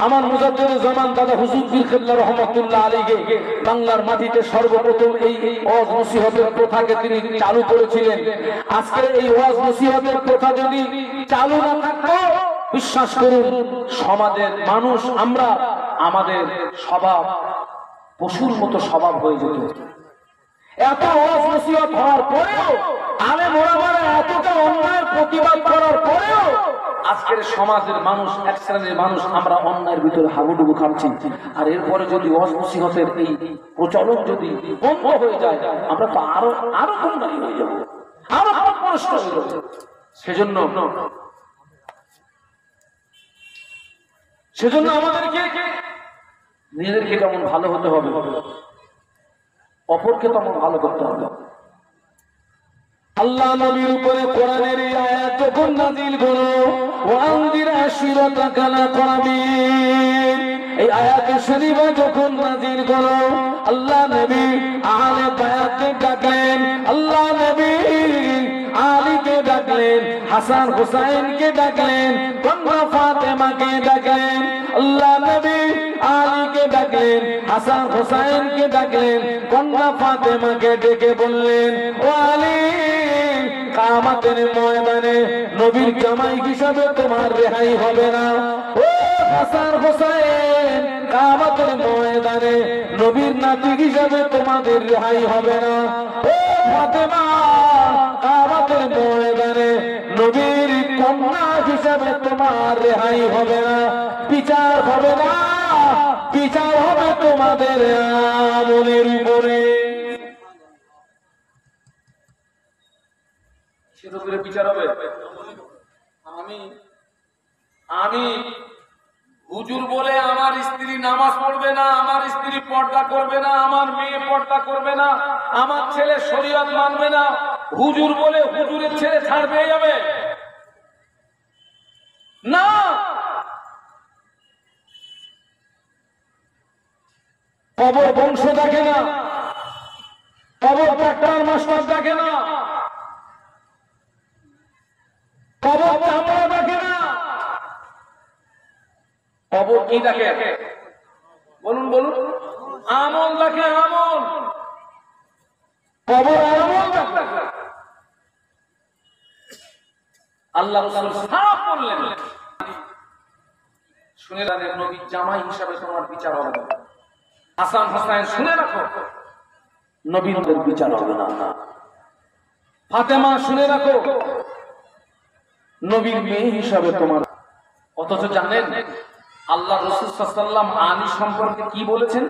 আমার মুজাদ্দিদুল জামান দাদা হুজুর পীর কেবলা রহমাতুল্লাহ আলাইহি বাংলার মাটিতে সর্বপ্রথম এই ওয়াজ নসিহতের প্রথাকে তিনি চালু করেছিলেন। আজকের এই ওয়াজ নসিহতের প্রথা যদি চালু না থাকতো, বিশ্বাস করুন সমাজের মানুষ, আমরা আমাদের স্বভাব পশুর মতো স্বভাব হয়ে যেত। এত ওয়াজ নসিহত হওয়ার পরেও, আলেম ওলামারা এতটা অন্যায়ের প্রতিবাদ করার পরেও আজকের সমাজের মানুষ, এক শ্রেণীর মানুষ, আমরা অন্যায়ের ভিতরে হাবুডুবু খাচ্ছি। আর এরপরে যদি ওয়াজ নসিহতের এই প্রচলন যদি বন্ধ হয়ে যায়, আমরা তো আরো গুমরাহী হয়ে যাব, আরো পথভ্রষ্ট হয়ে যাব। সেজন্য আমাদেরকে নিজেদেরকে তেমন ভালো হতে হবে, অপরকে তেমন ভালো করতে হবে। আল্লাহ নবীর উপরে কোরআনের এই আয়াত যখন নাযিল হলো, ওয়ানজির আশিরাতাকাল আকরাবিন, এই আয়াত শরীফা যখন নাযিল হলো, আল্লাহ নবী আহলে বায়াতকে ডাকলেন, আল্লাহ নবী আলীকে ডাকলেন, হাসান হুসাইনকে ডাকলেন, কন্যা ফাতেমাকে ডাকলেন। আল্লাহ নবী আলীকে ডাকলেন, হাসান হুসাইনকে ডাকলেন, কন্যা ফাতেমাকে ডেকে বললেন, ও আলী, কিয়ামতের ময়দানে নবীর জামাই হিসাবে তোমার রেহাই হবে না। ও হাসান হুসাইন, কিয়ামতের ময়দানে নবীর নাতি হিসাবে তোমাদের রেহাই হবে না। ও ফাতেমা, কিয়ামতের ময়দানে নবীর কন্যা হিসাবে তোমার রেহাই হবে না, বিচার হবে না, বিচার হবে তোমাদের আমলের উপরে। বিচার হবে। আমি হুজুর বলে আমার স্ত্রী নামাজ পড়বে না, আমার স্ত্রী পর্দা করবে না, আমার মেয়ে পর্দা করবে না, আমার ছেলে শরীয়ত মানবে না, হুজুর বলে হুজুরের ছেলে ছাড় পেয়ে যাবে না। কবর বংশ দেখে না, কবর ডাক্তার মাস্টার দেখে না, কবর চামড়া দেখে না, কবর কি দেখে? বলুন বলুন, আমল দেখে, আমল। কবর আমল দেখে। আল্লাহ রাসূল সাফ বললেন, শুনে রাখেন, নবী জামাই হিসাবে তোমার বিচার হবে না। হাসান হোসেন শুনে রাখো, নবীদের বিচার হবে না। ফাতেমা শুনে রাখো, নবীর মেয়ে হিসাবে তোমার। অথচ জানেন আল্লাহ রাসূল সাল্লাল্লাহু আলাইহি ওয়াসাল্লাম আলী সম্পর্কে কি বলেছেন?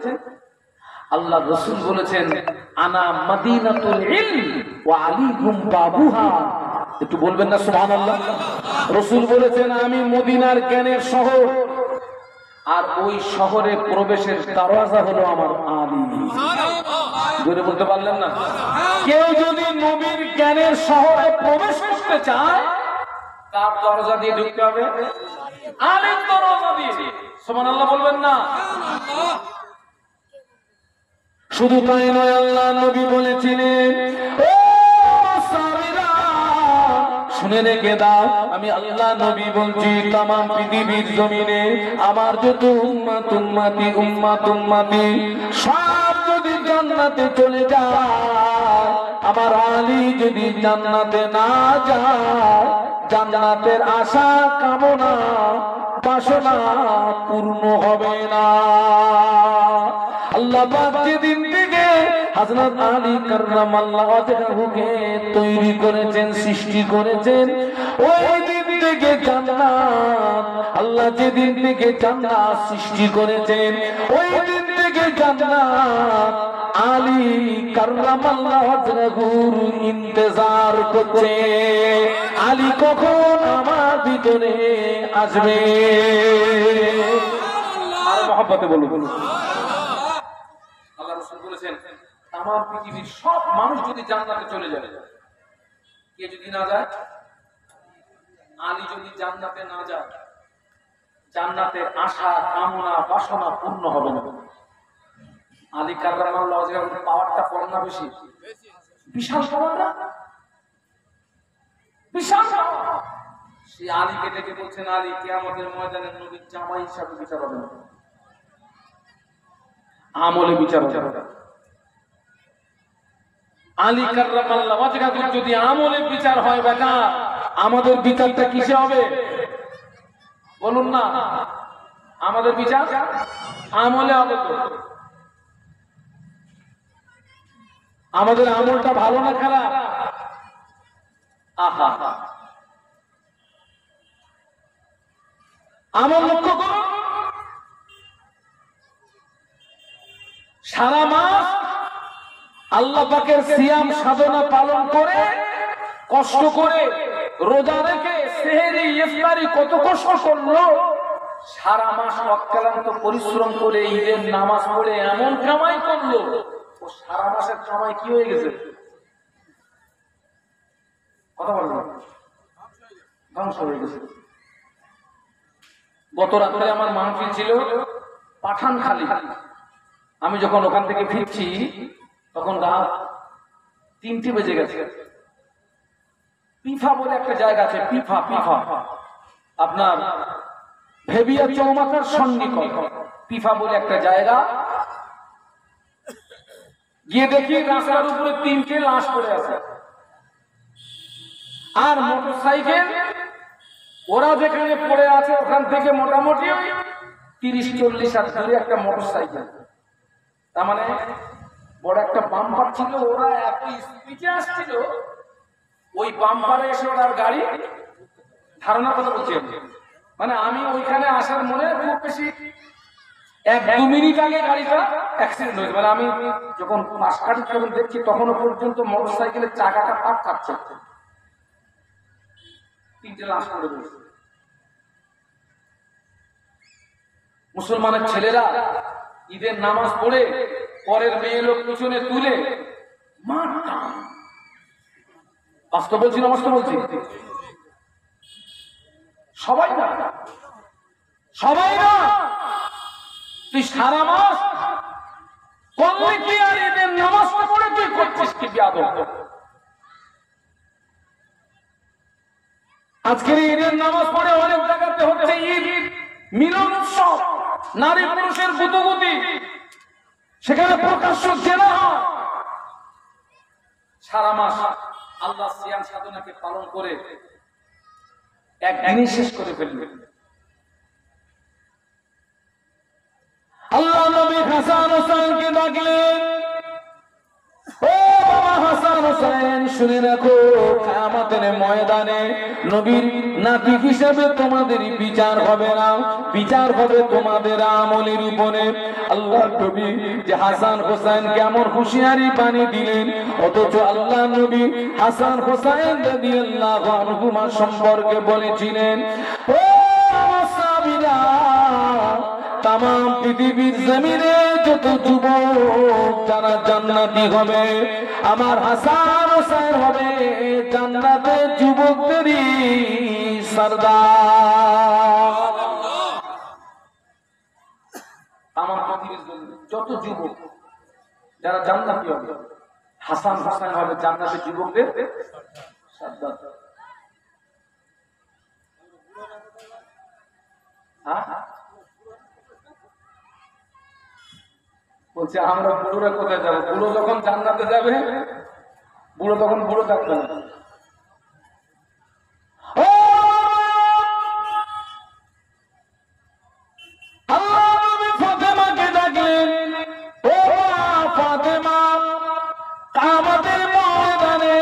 আল্লাহ রাসূল বলেছেন, আনা মাদিনাতুল ইলম ওয়া আলীহুম বাবুহা। একটু বলবেন না সুবহানাল্লাহ? রাসূল বলেছেন, আমি মদিনার জ্ঞানের শহর, আর ওই শহরে প্রবেশের দরজা হলো আমার আলী। জোরে বলতে পারলেন না? কেউ যদি নবীর জ্ঞানের শহরে প্রবেশ করতে চায়, তার দরজা দিয়ে ঢুকতে হবে, আলীর দরজা দিয়ে। সুবহানাল্লাহ বলবেন না? শুধু তাই নয়, আল্লাহ নবী বলেছিলেন, ও সাবিরা শুনে রেখে দাও, আমি আল্লাহ নবী বলছি, তামাম পৃথিবীর জমিনে আমার যত উম্মত উম্মতি উম্মত উম্মতি সব যদি জান্নাতে চলে যায়, আমার আলী যদি জান্নাতে না যায়, জান্নাতের আশা কামনা বাসনা পূর্ণ হবে না। আল্লাহ পাক যেদিন থেকে হযরত আলী কাররামাল্লাহু ওয়াজহাহুকে তৈরি করেছেন, সৃষ্টি করেছেন, ওই দিন থেকে জান্নাত, আল্লাহ যেদিন থেকে জান্নাত সৃষ্টি করেছেন, ওই দিন থেকে জান্নাত আলী কাররামাল্লাহু ওয়াজহাহুর ইন্তজার করছে, আলী কখন আমার ভিতরে আসবে। আর মহব্বতে বলুন, আল্লাহ রাসূল বলেছেন, তামাম পৃথিবীর সব মানুষ যদি জান্নাতে চলে যায়, কে যদি না যায়? আলী যদি জান্নাতে না যায়, জান্নাতের আশা কামনা বাসনা পূর্ণ হবে না। আলী কাররামাল্লাহু ওয়াজহাহুর পাওয়ারটা কম না বেশি? বিশাল পাওয়ার না? বিশাল পাওয়ার। সেই আলীকে ডেকে বলছেন, আলী কিয়ামতের ময়দানে নবীর জামাই হিসাবে বিচার হবে না, আমলে বিচার হবে। আলী কাররামাল্লাহু ওয়াজহাহু যদি আমলে বিচার হয়, বেটা আমাদের বিচারটা কিসে হবে বলুন না? আমাদের বিচার আমলে হবে তো। আমাদের আমলটা ভালো না খারাপ? আহা, আমল লক্ষ্য করুন। সারা মাস আল্লাহ পাকের সিয়াম সাধনা পালন করে, কষ্ট করে রোজা রেখে সেহরি ইফতারি কত কষ্ট করলো, সারা মাস অক্লান্ত পরিশ্রম করে ঈদের নামাজ পড়ে এমন কামাই করলো, ও সারা মাসের কামাই কি হয়ে গেছে? কথা বলবো, ধ্বংস হয়ে গেছে। গত রাত্রে আমার মাহফিল ছিল পাঠানখালী। আমি যখন ওখান থেকে ফিরছি তখন রাত 3টে বেজে গেছে। পিফা বলে একটা জায়গা আছে, পিফা আপনার ভেবিয়া চৌমাথার সন্নিকট পিফা বলে একটা জায়গা। গিয়ে দেখি রাস্তার উপরে 3টে লাশ পড়ে আছে, আর মোটরসাইকেল ওরা যেখানে পড়ে আছে ওখান থেকে মোটামুটি 30-40 হাত দূরে একটা মোটরসাইকেল। তার মানে বড় একটা বাম্পার ছিল, ওরা এত স্পিডে আসছিল, ওই বাম্পারে এসে ওনার গাড়ি ধারণা কথা বলছি। মানে আমি ওইখানে আসার মনে খুব বেশি 1-2 মিনিট আগে গাড়িটা অ্যাক্সিডেন্ট হয়েছে। মানে আমি যখন পাশ কাটি যখন দেখছি তখনও পর্যন্ত মোটরসাইকেলের চাকাটা পাক খাচ্ছে। 3টে লাশ পড়ে রয়েছে। মুসলমানের ছেলেরা ঈদের নামাজ পড়ে পরের মেয়ে লোক পিছনে তুলে মারটা, বাস্তব বলছি না বাস্তব বলছি, সবাই না, সবাই না। তুই সারা মাস করলি কি আর ঈদের নামাজটা পড়ে তুই করছিস কি বেয়াদব? আজকের ঈদের নামাজ পড়ে অনেক জায়গাতে হচ্ছে ঈদ মিলন উৎসব, নারী পুরুষের গুতগুতি, সেখানে প্রকাশ্য জেনা হয়। সারা মাস আল্লাহ সিয়াম সাধনাকে পালন করে একদিনই শেষ করে ফেলবে। আল্লাহ নবী হাসান হোসেনকে ডাকলেন, ও বাবা হাসান হোসেন শুনে রাখো, কিয়ামতের ময়দানে নবীর নাতি হিসেবে তোমাদের বিচার হবে না, বিচার হবে তোমাদের আমলের উপরে। আল্লাহ নবী যে হাসান হোসেন কেমন হুঁশিয়ারি পানি দিলেন, অথচ আল্লাহ নবী হাসান হোসেন রাদিয়াল্লাহু আনহুমা সম্পর্কে বলেছিলেন, ও আমার সাহাবীরা, তামাম পৃথিবীর জমিনে যত যুবক যারা জান্নাতি হবে, আমার হাসান হোসেন হবে জান্নাতের যুবকদেরই সরদার। আমার পৃথিবীর জমিনে যত যুবক যারা জান্নাতি হবে, হাসান হোসেন হবে জান্নাতের যুবকদের সরদার। বলছে আমরা বুড়োরা কোথায় যাবো? বুড়ো যখন জান্নাতে যাবে, বুড়ো তখন বুড়ো থাকবে না। ফাতেমাকে ডাকলেন, ও ফাতেমা, কিয়ামতের ময়দানে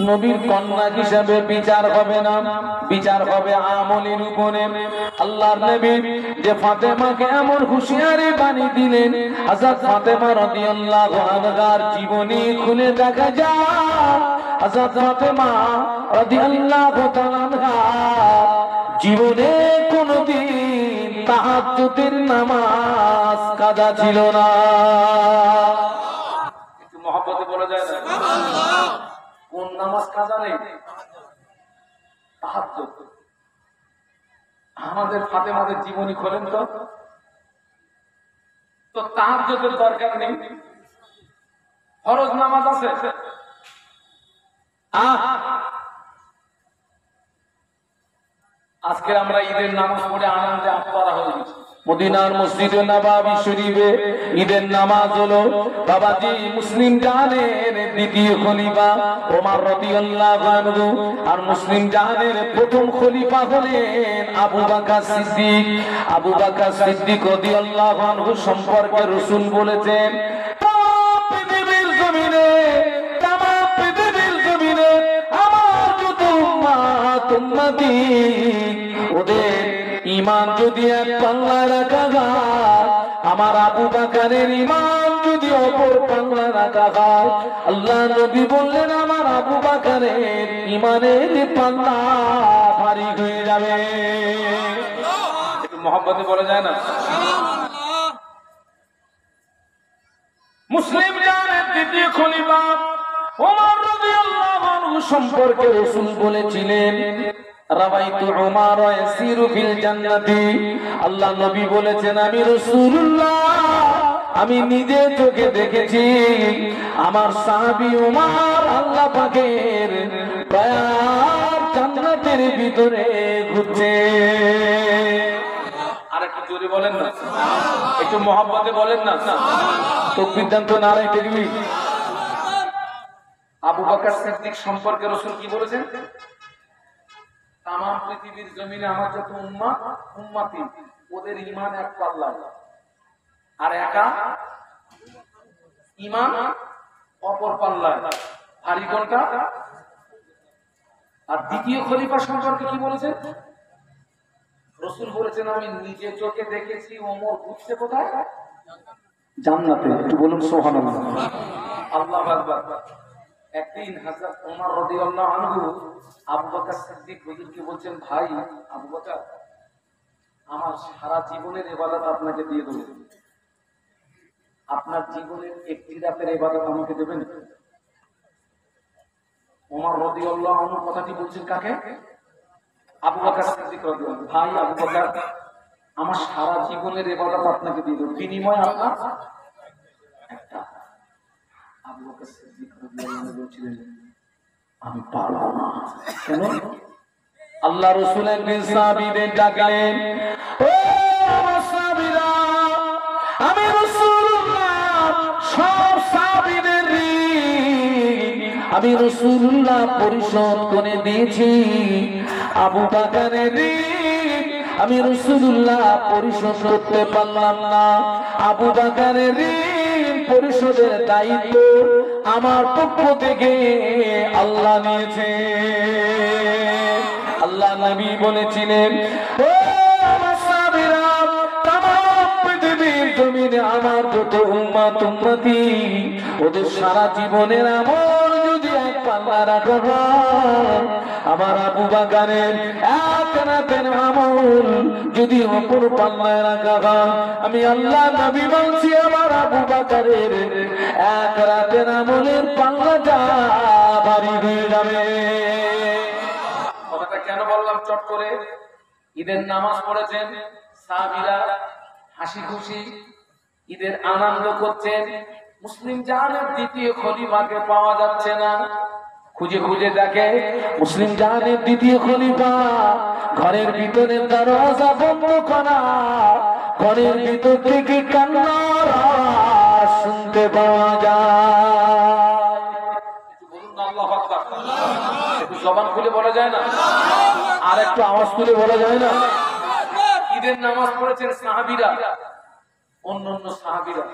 নবীর কন্যা হিসাবে বিচার হবে না, বিচার হবে আমলের উপরে। আল্লাহর নবী যে ফাতেমাকে এমন হুঁশিয়ারি বাণী দিলেন, হযরত ফাতেমা রাদিয়াল্লাহু আনহার জীবনী খুলে দেখা যায়, হযরত ফাতেমা রাদিয়াল্লাহু তাআলা জীবনে কোনদিন তাহাজ্জুদের নামাজ কাজা ছিল না। একটু মহব্বতে বলা যায় না? কোন নামাজ কাজা নেই? তাহাজ্জুদ। আমাদের ফাতেমাদের জীবনী খোলেন তো তাহাজ্জুদের দরকার নেই, ফরজ নামাজ আছে। আজকে আমরা ঈদের নামাজ পড়ে আনন্দে আত্মারা হয়ে গেছি। মদিনার মসজিদে নববী শরীফে ঈদের নামাজ হলো বাবাজি মুসলিম জাহানের দ্বিতীয় খলিফা ওমর রাদিয়াল্লাহু আনহু, আর মুসলিম জাহানের প্রথম খলিফা হলেন আবু বকর সিদ্দিক। আবু বকর সিদ্দিক রাদিয়াল্লাহু আনহু সম্পর্কে রাসূল বলেছেন, পৃথিবীর জমিনে, তামাম পৃথিবীর জমিনে আমার যত উম্মতি, ওদের ঈমান যদি এক পাল্লায় রাখা যায়, আমার আবু বকরের ঈমান যদি অপর পাল্লায় রাখা যায়, আল্লাহ নবী বললেন আমার আবু বকরের ঈমানের পাল্লা ভারী হয়ে যাবে। একটু মহব্বতে বলা যায় না? মুসলিম জাহানের দ্বিতীয় খলিফা ওমর রাদিয়াল্লাহু আনহু সম্পর্কে রাসূল বলেছিলেন, রাবাইতু উমার ইয়াসিরু ফিল জান্নাতি। আল্লাহ নবী বলেছেন, আমি রাসূলুল্লাহ আমি নিজে চোখে দেখেছি আমার সাহাবী উমার আল্লাহ পাকের প্রায় জান্নাতের ভিতরে ঘুরছে। আর একটু জোরে বলেন না, একটু মহব্বতে বলেন না, তাকবীর দেন তো, নারায়ে তাকবীর। আবু বকর সিদ্দিক সম্পর্কে রাসূল কি বলেছেন? তামাম পৃথিবীর জমিনে আমার যত উম্মতি, ওদের ঈমান এক পাল্লা, আর একা ঈমান অপর পাল্লা, ভারী কোনটা? আর দ্বিতীয় খলিফা সম্পর্কে কি বলেছেন? রাসূল বলেছেন, আমি নিজে চোখে দেখেছি ওমর ঘুরছে কোথায়? জান্নাতে। একটু বলুন সুবহানাল্লাহ। আল্লাহু আকবার। একদিন হযরত ওমর রাদিয়াল্লাহু আনহু আবু বকর সিদ্দিক হুজুরকে বলছেন, ভাই আবু বকর, আমার সারা জীবনের ইবাদত আপনাকে দিয়ে দেব, আপনার জীবনের একটি রাতের ইবাদত আমাকে দেবেন? ওমর রাদিয়াল্লাহু আনহু কথাটি বলছেন কাকে? আবু বকর সিদ্দিক রাদিয়াল্লাহু। ভাই আবু বকর, আমার সারা জীবনের ইবাদত আপনাকে দিয়ে দেব, বিনিময় আপনার একটা। আবু বকর সিদ্দিক রাদিয়াল্লাহু আনহু বলছিলেন, আমি পারবো না। কেন? আল্লাহ রাসূল একদিন সাহাবীদের ডাকলেন, ও আমার সাহাবীরা, আমি রাসূলুল্লাহ সব সাহাবীদের আমি রাসূলুল্লাহ পরিশোধ করে দিয়েছি, আবু বকরের আমি রাসূলুল্লাহ পরিশোধ করতে পারলাম না। আবু বকরের ঋণ পরিশোধের দায়িত্ব আমার পক্ষ থেকে আল্লাহ নিয়েছে। আল্লাহ নবী বলেছিলেন, ও আমার সাহাবীরা, তামাম পৃথিবীর জমিনে আমার যত উম্মত উম্মতি, ওদের সারা জীবনের আমল যদি এক পাল্লা রাখা হয়, আমার আবু বকরের এক রাতের আমল যদি অপর পাল্লায় রাখা হয়, আমি আল্লাহ নবী বলছি আমার আবু বকরের এক রাতের আমলের পাল্লাটা ভারী হয়ে যাবে। কথাটা কেন বললাম চট করে? ঈদের নামাজ পড়েছেন সাহাবীরা, হাসি খুশি ঈদের আনন্দ করছেন। মুসলিম জাহানের দ্বিতীয় খলিফাকে পাওয়া যাচ্ছে না, খুঁজে খুঁজে দেখে মুসলিম জাহানের দ্বিতীয় খলিফা ঘরের ভিতরে দরজা বন্ধ করা, ঘরের ভিতর থেকে কান্নার আওয়াজ শুনতে পাওয়া যায়। বলুন না আল্লাহু আকবার। একটু জবান খুলে বলা যায় না? আর একটু আওয়াজ তুলে বলা যায় না? ঈদের নামাজ পড়েছেন সাহাবীরা, অন্যান্য সাহাবীরা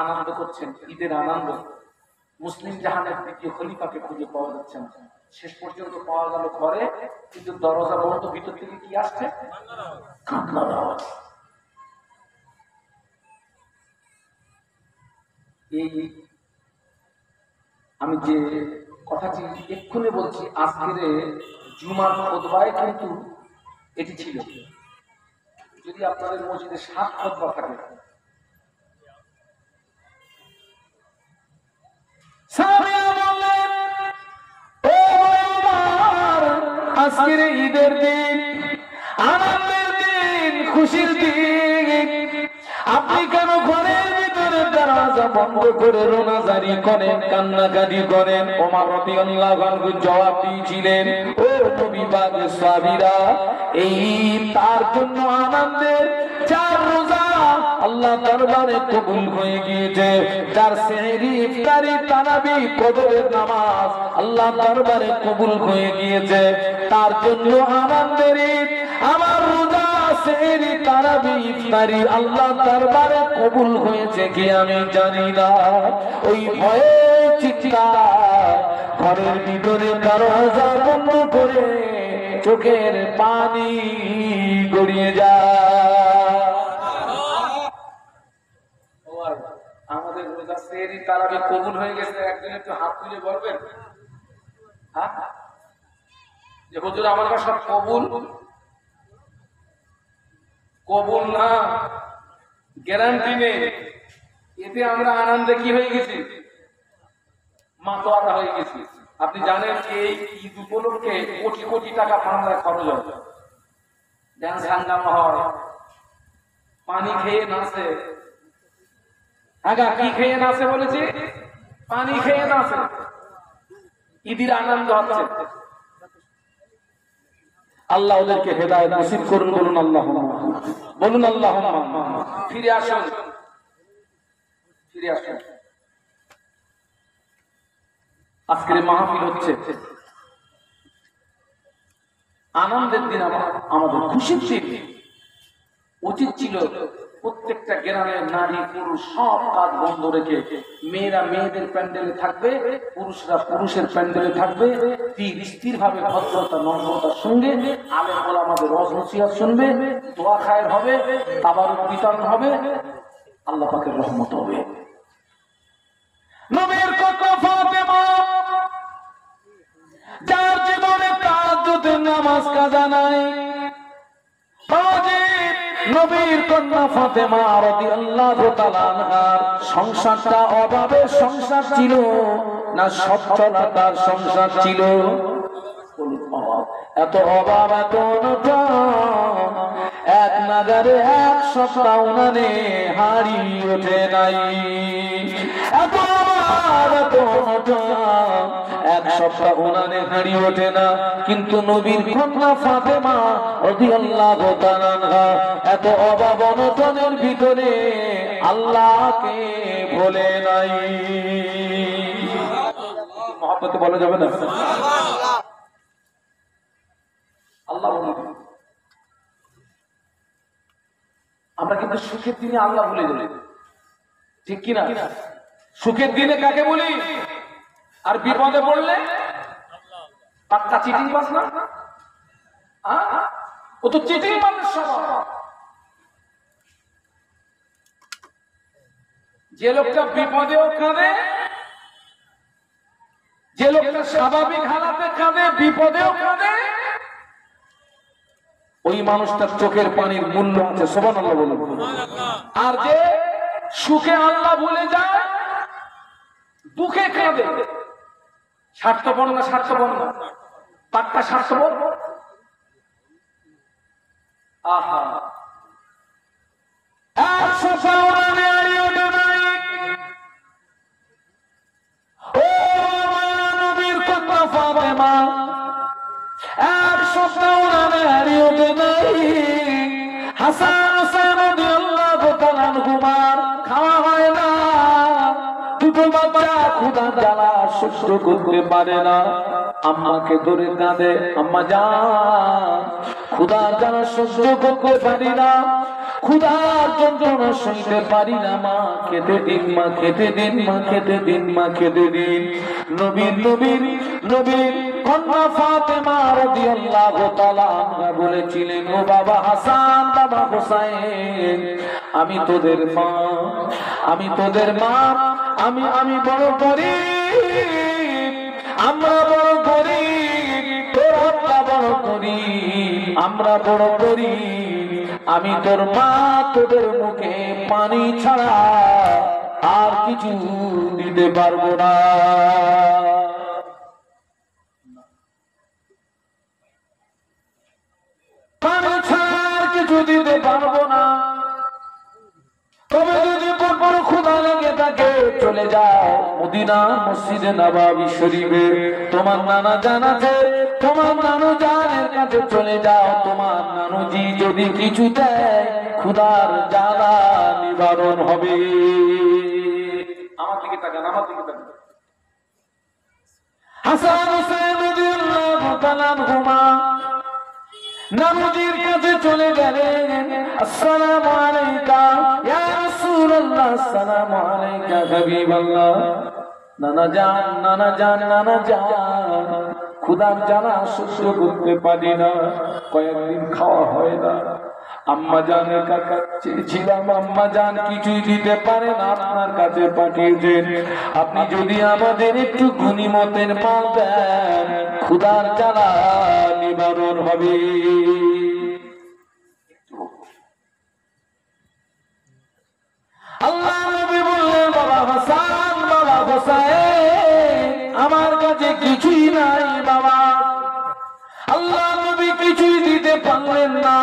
আনন্দ করছেন, ঈদের আনন্দ। মুসলিম জাহানের দ্বিতীয় খলিফাকে খুঁজে পাওয়া যাচ্ছে না। শেষ পর্যন্ত পাওয়া গেল ঘরে, কিন্তু দরজা বন্ধ, ভিতর থেকে কি আসছে? কান্নার আওয়াজ। এই আমি যে কথাটি এক্ষুনি বলছি, আজকের জুমার খুতবায় কিন্তু এটি ছিল। যদি আপনাদের মসজিদে 7 খুতবা থাকে, আজকের ঈদের দিন, আনন্দের দিন, খুশির দিন, আপনি কেন ঘরের ভিতরে দরজা বন্ধ করে রোনাজারি করেন, কান্নাকাটি করেন? ওমর রাদিয়াল্লাহু আনহু জবাব দিয়েছিলেন, ও নবী পাকের সাহাবীরা, এই তার জন্য আনন্দের 4 রোজা আল্লাহ দরবারে কবুল হয়ে গিয়েছে, যার সেহরি, ইফতারি, তারাবি, কদরের নামাজ আল্লাহ দরবারে কবুল হয়ে গিয়েছে, তার জন্য আনন্দের ঈদ। আমার রোজা, সেহরি, তারাবি, ইফতারি আল্লাহ দরবারে কবুল হয়েছে কি আমি জানি না। ওই ভয়ে চিৎকার, ঘরের ভিতরে দরজা বন্ধ করে চোখের পানি গড়িয়ে যায়। আমাদের রোজা, সেহরি, তারাবি কবুল হয়ে গেছে, একজন একটু হাত তুলে বলবেন যে হুজুর আমার সব কবুল? কবুল না, গ্যারান্টি নেই। এতে আমরা আনন্দে কি হয়ে গেছি? মাতোয়ারা হয়ে গেছি। আপনি জানেন যে এই ঈদ উপলক্ষে কোটি কোটি টাকা বাংলায় খরচ হয়, ড্যান্স হাঙ্গামা হয়, পানি খেয়ে নাচে। আগা কি খেয়ে নাচে বলেছি? পানি খেয়ে নাচে। ঈদের আনন্দ হচ্ছে। আল্লাহ ওদেরকে হেদায়েত নসিব করুন। বলুন আল্লাহুম্মা, বলুন আল্লাহুম্মা। ফিরে আসুন, ফিরে আসুন। আজকের মাহফিল হচ্ছে আনন্দের দিন, আমাদের খুশির দিন। উচিত ছিল প্রত্যেকটা গ্রামের নারী পুরুষ সব কাজ বন্ধ রেখে মেয়েরা মেয়েদের প্যান্ডেলে থাকবে, পুরুষরা পুরুষের প্যান্ডেলে থাকবে, স্থির ভাবে ভদ্রতা নম্রতার সঙ্গে আলেম ওলামাদের রজ নসিহত শুনবে, দোয়া খায়ের হবে, তাবারুক বিতরণ হবে, আল্লাহ পাকের রহমত হবে। নবীর কন্যা ফাতেমা, যার জীবনে তাহাজ্জুদের নামাজ কাজা নাই, নবীর কন্যা ফাতেমা রাদিয়াল্লাহু তাআলা আনহার সংসারটা অভাবের সংসার ছিল না সচ্ছলতার সংসার ছিল? এত অভাব, এত অনটন, এক নাগারে 1 সপ্তাহ উনানে হাড়ি ওঠে নাই। এত অভাব, এত অনটন, 1 সপ্তাহ উনানে হাড়ি ওঠে না। কিন্তু নবীর কন্যা ফাতেমা রাদিয়াল্লাহু তাআলা আনহা এত অভাব অনটনের ভিতরে আল্লাহকে ভুলে নাই। মহব্বতে বলা যাবে না? আল্লাহ আমরা কিন্তু সুখের দিনে আল্লাহ ভুলে গেলে, ঠিক কিনা? সুখের দিনে কাকে বলি, আর বিপদে পড়লে পাক্কা চিটিং বাস না, ও তো চিটিং মানুষ স্বভাব। যে লোকটা বিপদেও কাঁদে, যে লোকটা স্বাভাবিক হালাতে কাঁদে, বিপদেও কাঁদে, ওই মানুষটার চোখের পানির মূল্য আছে, সুবহানাল্লাহ বলুন। আর যে সুখে আল্লাহ ভুলে যায়, দুঃখে কাঁদে, স্বার্থপর না? স্বার্থপর না? পাক্কা স্বার্থপর। আহা, একশো পাওয়ানে আড়িয়ে ওঠে নাই, ও নবীর কন্যা ফাতেমা, একশো পাওয়ানে আড়িয়ে ওঠে নাই। হাসান হোসেন রাদিয়াল্লাহু তাআলা আনহুমার খাওয়া হয় না, দুটো বাচ্চা ক্ষুধা জ্বালা সহ্য করতে পারে না, আম্মাকে ধরে কাঁদে, আম্মা জান ক্ষুধার জ্বালা সহ্য করতে পারি না, ক্ষুধার যন্ত্রণা সইতে পারি না, মা খেতে দিন, মা খেতে দিন, মা খেতে দিন, মা খেতে দিন। নবীর নবীর নবীর কন্যা ফাতেমা রাদিয়াল্লাহু তাআলা আনহা বলেছিলেন, ও বাবা হাসান, বাবা হোসেন, আমি তোদের মা, আমি তোদের মা, আমি বড় গরীব, আমরা বড় গরীব, তোর আব্বা বড় গরীব, আমরা বড় গরীব, আমি তোর মা, তোদের মুখে পানি ছাড়া আর কিছু দিতে পারবো না। পানি ছাড়া আর কিছু দিতে পারবো না। তবে যদি বড় ক্ষুধা লেগে থাকে, চলে যাও মদিনা মসজিদে নববী শরীফে, তোমার নানা জান আছে, তোমার নানু জানের কাছে চলে যাও, তোমার নানুজি যদি কিছু দেয়, ক্ষুধার জ্বালা নিবারণ হবে। আমার দিকে তাকান, আমার দিকে তাকান। হাসান হোসেন রাদিয়াল্লাহু তাআলা আনহুমা নানুজির কাছে চলে গেলেন, আসসালামু আলাইকা ইয়া রাসূলুল্লাহ, আসসালামু আলাইকা হাবিবাল্লাহ। নানা জান, নানা জান, নানা জান, ক্ষুধার জ্বালা সহ্য করতে পারি না, কয়েকদিন খাওয়া হয় না, আম্মা জানের কাছে চেয়েছিলাম, আম্মা জান কিছুই দিতে পারে না, আপনার কাছে পাঠিয়েছেন, আপনি যদি আমাদের একটু গনিমতের মাল দেন, ক্ষুধার জ্বালা নিবারণ হবে। আল্লাহ নবী বললেন, বাবা হাসান, বাবা হোসেন, আমার কাছে কিছুই নাই বাবা। আল্লাহ নবী কিছুই দিতে পারলেন না।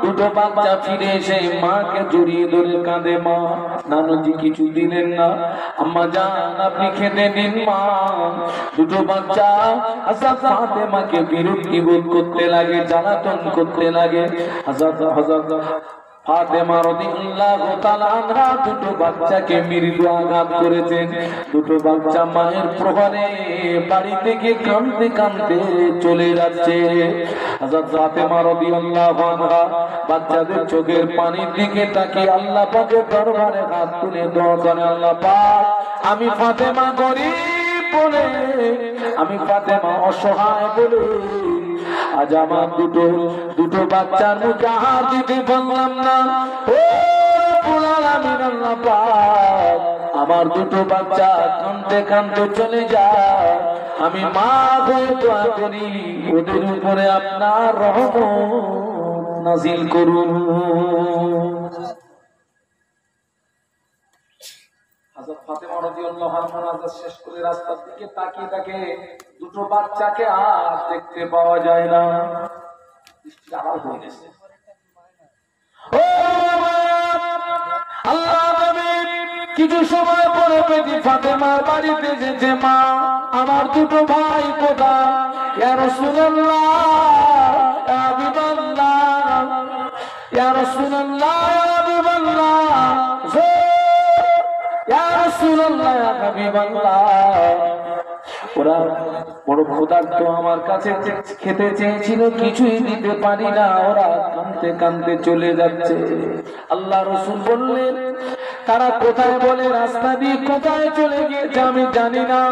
দুটো বাচ্চা ফিরে এসে মাকে জড়িয়ে ধরে কাঁদে, মা নানুজি কিছু দিলেন না, আম্মা জান আপনি খেতে দিন মা। দুটো বাচ্চা হযরত ফাতেমাকে বিরক্তি বোধ করতে লাগে, জ্বালাতন করতে লাগে। হযরত ফাতেমা রাদিয়াল্লাহু তাআলা আনহা দুটো বাচ্চাকে মৃদু আঘাত করেছেন। দুটো বাচ্চা মায়ের প্রহারে বাড়ি থেকে কাঁদতে কাঁদতে চলে যাচ্ছে। হযরত ফাতেমা রাদিয়াল্লাহু আনহা বাচ্চাদের চোখের পানির দিকে তাকিয়ে আল্লাহ পাকের দরবারে হাত তুলে দোয়া করে, আল্লাহ পাক আমি ফাতেমা গরীব বলে, আমি ফাতেমা অসহায় বলে আজ আমার দুটো বাচ্চার মুখে আহার দিতে পারলাম না। ও রব্বুল আলামিন, আল্লাহ পাক আমার দুটো বাচ্চা কাঁদতে কাঁদতে চলে যায়, আমি মা হয়ে দোয়া করি ওদের উপরে আপনার রহমত নাজিল করুন। হযরত ফাতেমা রাদিয়াল্লাহু আনহা নামাজ শেষ করে রাস্তার দিকে তাকিয়ে থাকে, দুটো বাচ্চাকে আর দেখতে পাওয়া যায় না। দৃষ্টি আবার হয়ে গেছে। ও আল্লাহ নবী কিছু সময় পরে বেটি ফাতেমার বাড়িতে এসেছে, মা আমার দুটো ভাই কোথায়? ইয়া রাসূলুল্লাহ, ইয়া হাবিবাল্লাহ, ইয়া রাসূলুল্লাহ, ইয়া হাবিবাল্লাহ, ইয়া রাসূলুল্লাহ, ইয়া হাবিবাল্লাহ। বড় ক্ষুধার্ত, আমার কাছে খেতে চেয়েছিল, কিছুই দিতে পারি না, ওরা কাঁদতে কাঁদতে চলে যাচ্ছে। আল্লাহ রাসূল বললেন, তারা কোথায়? বলে রাস্তা দিয়ে কোথায় চলে গিয়েছে আমি জানি না।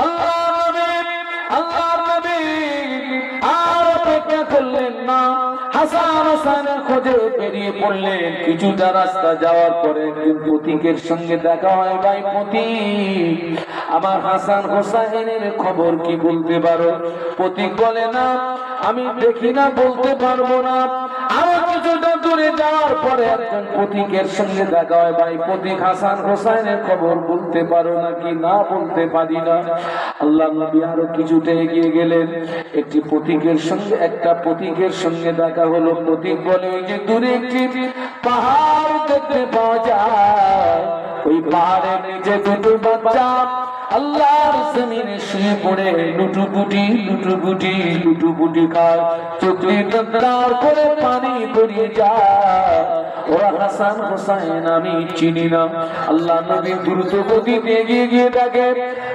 আল্লাহর নবী আর অপেক্ষা করলেন না, হাসান হোসেনের খোঁজে বেরিয়ে পড়লেন। কিছুটা রাস্তা যাওয়ার পরে একজন পথিকের সঙ্গে দেখা হয়। ভাই পথিক, আমার হাসান হোসেনের খবর কি বলতে পারো? পথিক বলে, না আমি দেখি না, বলতে পারবো না। আরো কিছুটা দূরে যাওয়ার পরে একজন পথিকের সঙ্গে দেখা হয়। ভাই পথিক, হাসান হোসেনের খবর বলতে পারো নাকি? না, বলতে পারি না। আল্লাহ নবী আরো কিছুটা এগিয়ে গেলেন, একটা পথিকের সঙ্গে দেখা হলো। পথিক বলে, ওই যে দূরে একটি পাহাড় দেখতে পাওয়া যায়, ওই পাহাড়ের নিচে দুটো বাচ্চা আল্লাহর জমিনে শুয়ে পড়ে লুটুপুটি খায়, চোখে দাঁড় করে পানি গড়িয়ে যায়। ওরা হাসান হোসেন আমি চিনি না। আল্লাহ নবী দ্রুত গতিতে এগিয়ে গিয়ে দেখে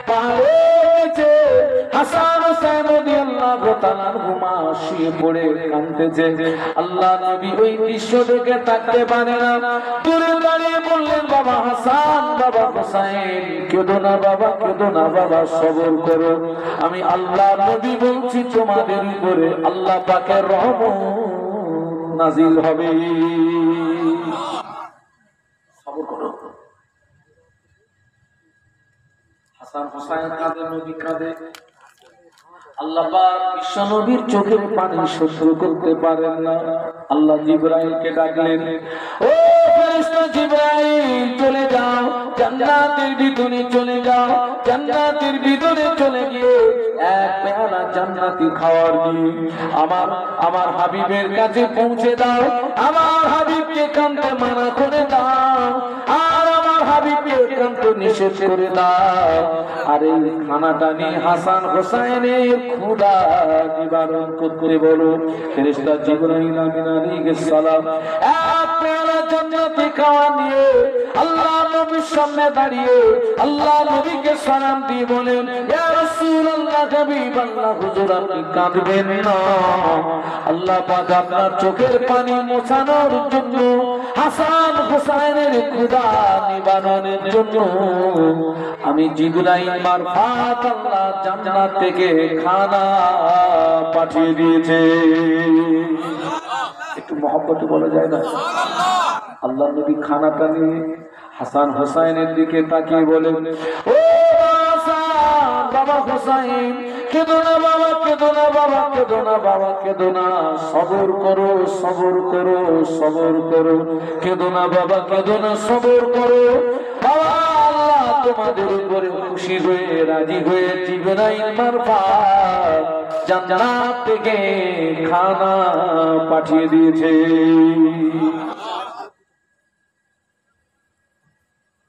পাহাড়ে হাসান হোসেন রাদিয়াল্লাহু তাআলা ঘুমা শুয়ে পড়ে কাঁদতেছে। আল্লাহ নবী ওই দৃশ্য দেখে থাকতে পারে না, দূরে দাঁড়িয়ে বললেন, বাবা হাসান, বাবা হোসেন, কেঁদো না বাবা, কেঁদো না বাবা, সবর করো। আমি আল্লাহ নবী বলছি, তোমাদের উপরে আল্লাহ পাকের রহমত নাজিল হবে, সবর করো। হাসান হোসেন কাঁদে, নবী কাঁদে। আল্লাহ পাক বিশ্ব নবীর চোখের পানি সহ্য করতে পারেন না। আল্লাহ জিবরাইলকে ডাকলেন, ও ফেরেশতা জিবরাইল, চলে যাও জান্নাতের ভিতরে, চলে যাও জান্নাতের ভিতরে, চলে গিয়ে এক পেয়ালা জান্নাতি খাওয়ার দিয়ে আমার হাবিবের কাছে পৌঁছে দাও। আমার হাবিবকে কাঁদতে মানা করে দাও, আর আমার হাবিবকে কাঁদতে নিষেধ করে দাও। আর এই খানাটা নিয়ে হাসান হোসেনের ক্ষুধা নিবারণ করতে বলো। ফেরেশতা জিবরাইল আমিন আলাইহিস সালাম এক পেয়ালা জান্নাতি খাওয়া নিয়ে আল্লাহ নবীর সামনে দাঁড়িয়ে আল্লাহ নবীকে সালাম দিয়ে বলেন, ইয়া রাসূলুল্লাহ, হাবিবাল্লাহ, হুজুর আপনি কাঁদবেন না। আল্লাহ পাক আপনার চোখের পানি মোছানোর জন্য, হাসান হোসেনের ক্ষুধা নিবারণের জন্য আমি জিবরাইল মারফত আল্লাহ জান্নাত থেকে খানা পাঠিয়ে দিয়েছে। একটু মহব্বতে বলা যায় না? আল্লাহ নবী খানাটা নিয়ে হাসান হোসেনের দিকে তাকিয়ে বলেন, ও হাসান, বাবা হোসেন, কেঁদো না বাবা, কেঁদো না বাবা, কেঁদো না বাবা, কেঁদো না, সবর করো, সবর করো, সবর করো, কেঁদো না বাবা, কেঁদো না, সবর করো। বাবা আল্লাহ তোমাদের উপরে খুশি হয়ে, রাজি হয়ে জিবরাইল মারফত জান্নাত থেকে খানা পাঠিয়ে দিয়েছে।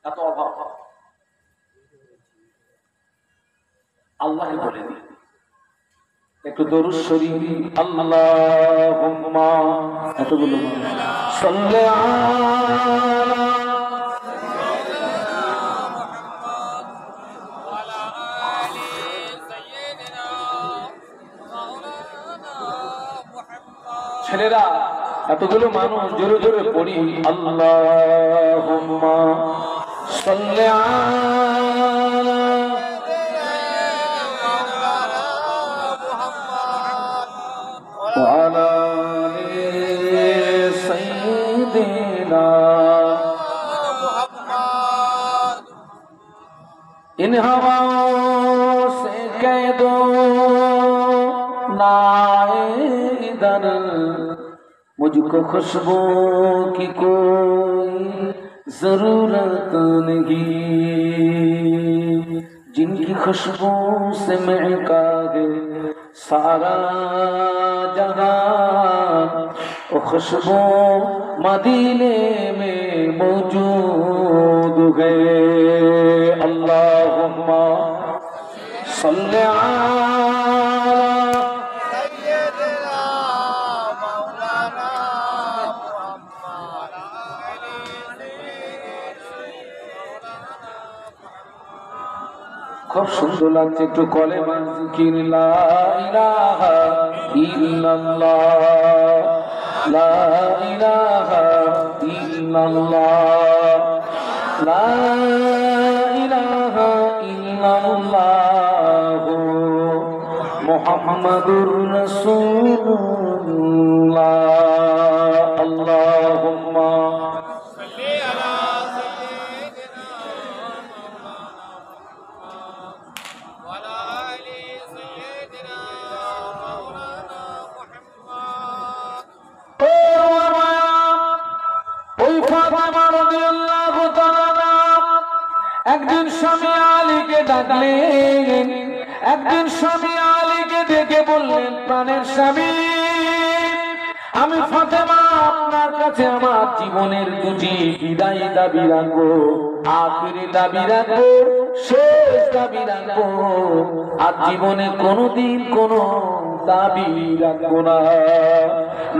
এত অভাব আল্লাহকে বলে দিই, একটু দরুদ শরীফ, আল্লাহুম্মা, এতগুলো সাল্লি আলা ছেলেরা, এতগুলো মানুষ জোরে জোরে পড়ি, আল্লাহুম্মা সাল্লি আলা ওয়া আলা আলি সাইয়্যিদিনা মুহাম্মদ। इन हवाओं से कह दो ना इधर, मुझको खुशबू की कोई जरूरत नहीं, जिनकी खुशबू से महका है सारा जहां, वो खुशबू मदीने में मौजूद है। अल्लाहुम्मा सल्ली अला খুব সুন্দর লাগছে, একটু কলেমা জিকির লা ইলাহা ইল্লাল্লাহ, লা ইলাহা ইল্লাল্লাহ, লা ইলাহা ইল্লাল্লাহ মুহাম্মাদুর রাসূলুল্লাহ। আল্লাহুম্মা একদিন স্বামী আলীকে ডাকলেন, একদিন স্বামী আলীকে ডেকে বললেন, প্রাণের স্বামী, আমি ফাতেমা আপনার কাছে আমার জীবনের দুটি বিদায়ী দাবি রাখবো, আখিরি দাবি রাখবো, শেষ দাবি রাখবো, আর জীবনে কোনোদিন কোনো দাবি রাখবো না।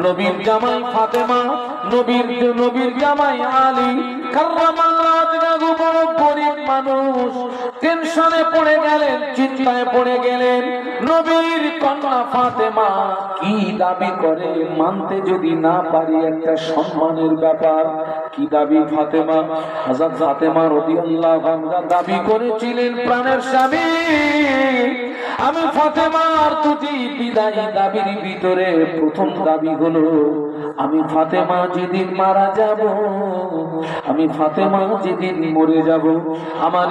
নবীর জামাই ফাতেমা, নবীর জামাই আলী কাররামাল্লাহু ওয়াজহাহু বড় গরীব মানুষ, টেনশনে পড়ে গেলেন, চিন্তায় পড়ে গেলেন। নবীর কন্যা ফাতেমা কি দাবি করে মানতে যদি না পারি একটা সম্মানের ব্যাপার। কি দাবি ফাতেমা? হযরত ফাতেমা রাদিয়াল্লাহু আনহা দাবি করেছিলেন, প্রাণের স্বামী, আমি ফাতেমার দুটি বিদায়ী দাবির ভিতরে প্রথম দাবি হলো, আমি ফাতেমা যেদিন মারা যাব, আমি ফাতেমা যেদিন মরে যাব, আমার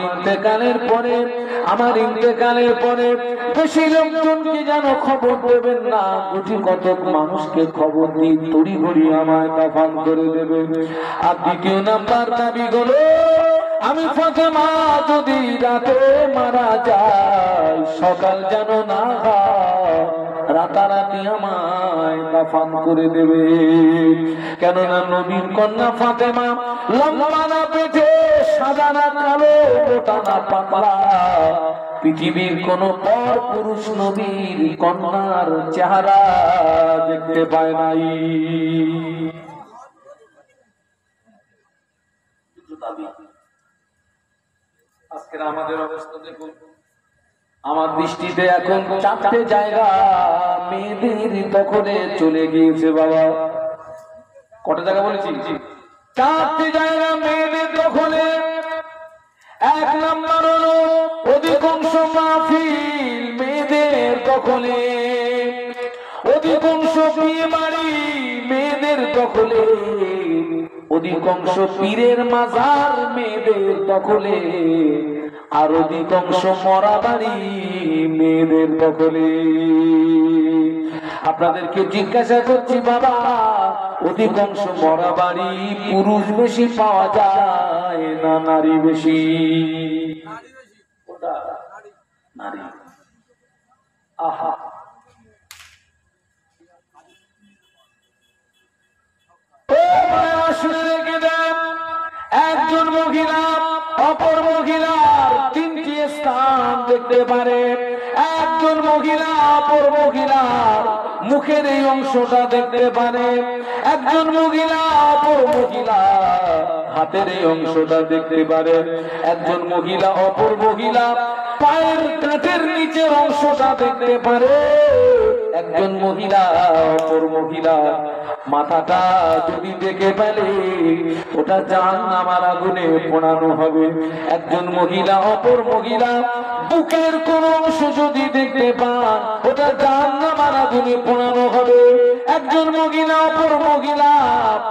ইন্তেকালের পরে বেশি লোকজনকে যেন খবর দেবেন না, কোটি কতক মানুষকে খবর দিয়ে তড়িঘড়ি আমায় দাফন করে দেবেন। আর দ্বিতীয় নাম্বার দাবি হলো, আমি ফাতেমা যদি রাতে মারা যায়, সকাল যেন না হয়, রাতারাতি আমায় দাফন করে দেবে। কেননা নবীর কন্যা ফাতেমা লম্বা না পেটে, সাদা না কালো, মোটা না পাতলা, পৃথিবীর কোন পর পুরুষ নবীর কন্যার চেহারা দেখতে পায় নাই। আজকের আমাদের অবস্থা দেখুন, আমার দৃষ্টিতে এখন চারটে জায়গা মেয়েদের দখলে চলে গিয়েছে। বাবা, কত জায়গা বলেছি? চারটে জায়গা মেয়েদের দখলে। এক নম্বর হলো অধিকাংশ মাহফিল মেয়েদের দখলে, অধিকাংশ বিয়ে বাড়ি মেয়েদের দখলে, অধিকাংশ পীরের মাজার মেয়েদের দখলে, আর অধিকাংশ মরা বাড়ি মেয়েদের দখলে। আপনাদেরকে জিজ্ঞাসা করছি বাবা, অধিকাংশ মরা বাড়ি পুরুষ বেশি পাওয়া যায় না নারী বেশি? নারী। আহা, একজন মহিলা অপর মহিলার তিনটি স্থান দেখতে পারে। একজন মহিলা অপর মহিলার মুখের এই অংশটা দেখতে পারে। একজন মহিলা অপর মহিলা হাতের এই অংশটা দেখতে পারে। একজন মহিলা অপর মহিলা পায়ের কাঁধের নিচের অংশটা দেখতে পারে। একজন মহিলা অপর মহিলা মাথাটা যদি দেখে পেলে ওটা জাহান্নামের আগুনে পোড়ানো হবে। একজন মহিলা অপর মহিলা বুকের কোন অংশ যদি দেখতে পান ওটা জাহান্নামের আগুনে পোড়ানো হবে। একজন মহিলা অপর মহিলা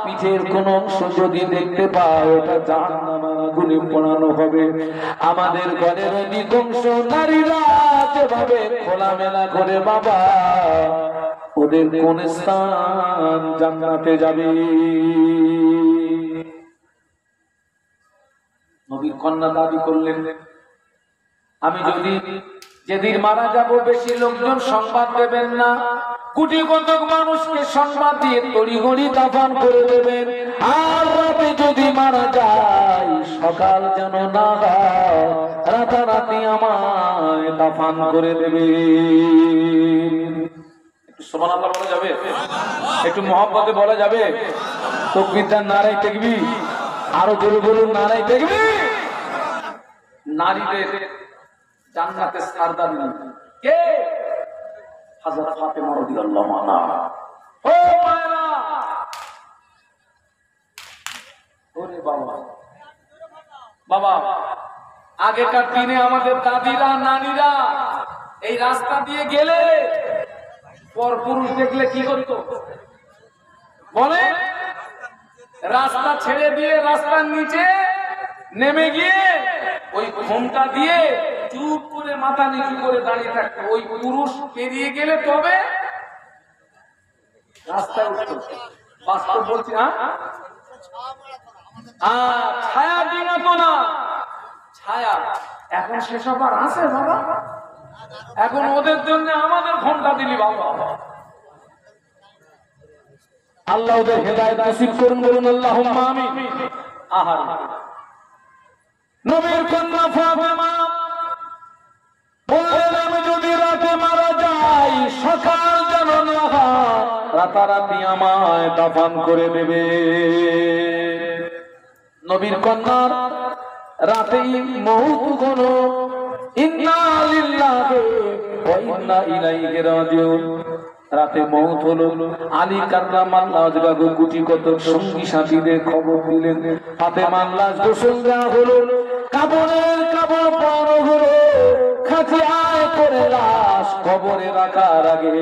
পিঠের কোন অংশ যদি দেখতে পায় ওটা জাহান্নামের আগুনে পোড়ানো হবে। আমাদের ঘরের অধিকাংশ নারীরা যেভাবে খোলামেলা করে বাবা, ওদের কোন স্থান জান্নাতে যাবে? নবীর কন্যা দাবি করলেন, আমি যদি যেদিন মারা যাব বেশি লোকজন সংবাদ দেবেন না, কোটি কতক মানুষকে সংবাদ দিয়ে তড়িঘড়ি দাফন করে দেবেন। আর রাতে যদি মারা যায় সকাল যেন না হয়, রাতারাতি আমায় দাফন করে দেবে। সুবহানাল্লাহ বলা যাবে? একটু মহব্বতে বলা যাবে? তাকবীর, নারায়ে তাকবীর, আরো জোরে বলুন নারায়ে তাকবীর। নারীদের জান্নাতের সরদারি কে? হযরত ফাতেমা রাদিয়াল্লাহু আনহা। ও মায়েরা, ওরে বাবা বাবা, আগেকার দিনে আমাদের দাদিরা নানীরা এই রাস্তা দিয়ে গেলে পরপুরুষ দেখলে কি করতো বলে? রাস্তা ছেড়ে দিয়ে রাস্তার নিচে নেমে গিয়ে ওই ঘোমটা দিয়ে চুপ করে মাথা নিচু করে দাঁড়িয়ে থাকতো। ওই পুরুষ পেরিয়ে গেলে তবে রাস্তায় উঠতো। বাস্তব বলছি, ছায়া দিনত না, ছায়া এখন সেসব আর আছে বাবা? এখন ওদের জন্য আমাদের ঘন্টা দিলি বাবা। আল্লাহ ওদের হেদায়েত নসিব করুন, বলুন আল্লাহুম্মা আমিন। আহার নবীর কন্যা ফাতেমা বললেন, আমি যদি রাতে মারা যাই সকাল যেন না হয়, রাতারাতি আমায় দাফন করে দেবে। নবীর কন্যার রাতেই মউত হলো। ইন্না লিল্লাহি ওয়া ইন্না ইলাইহি রাজিউন। রাতে মউত হলো। আলী কাররামাল্লাহু ওয়াজহাহু গুটি কত সঙ্গী সাথীদের খবর দিলেন। ফাতেমার লাশ গোসল দেওয়া হলো, কাবরের কাবর পড়ানো হলো, খাটিয়ায় করে লাশ কবরে রাখার আগে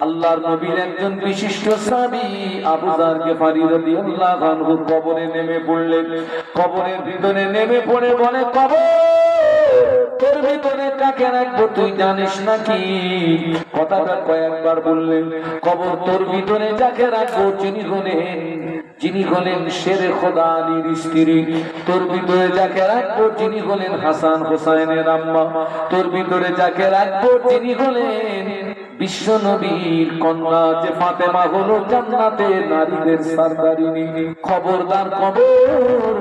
আল্লাহর নবীর একজন বিশিষ্ট সাহাবী আবু যার গিফারী রাদিয়াল্লাহু আনহু কবরে নেমে পড়লেন। কবরের ভিতরে নেমে পড়ে বলে, কবর তোর ভিতরে কাকে রাখবো তুই জানিস নাকি? কথাটা কয়েকবার বললেন। কবর তোর ভিতরে যাকে রাখবো যিনি হলেন শেরে খোদা আলীর স্ত্রী। তোর ভিতরে যাকে রাখবো যিনি হলেন হাসান হোসাইনের আম্মা। তোর ভিতরে যাকে রাখবো যিনি হলেন বিশ্ব নবীর কন্যা, যে ফাতেমা হলো জান্নাতে নারীদের সরদারিনী। খবরদার কবর,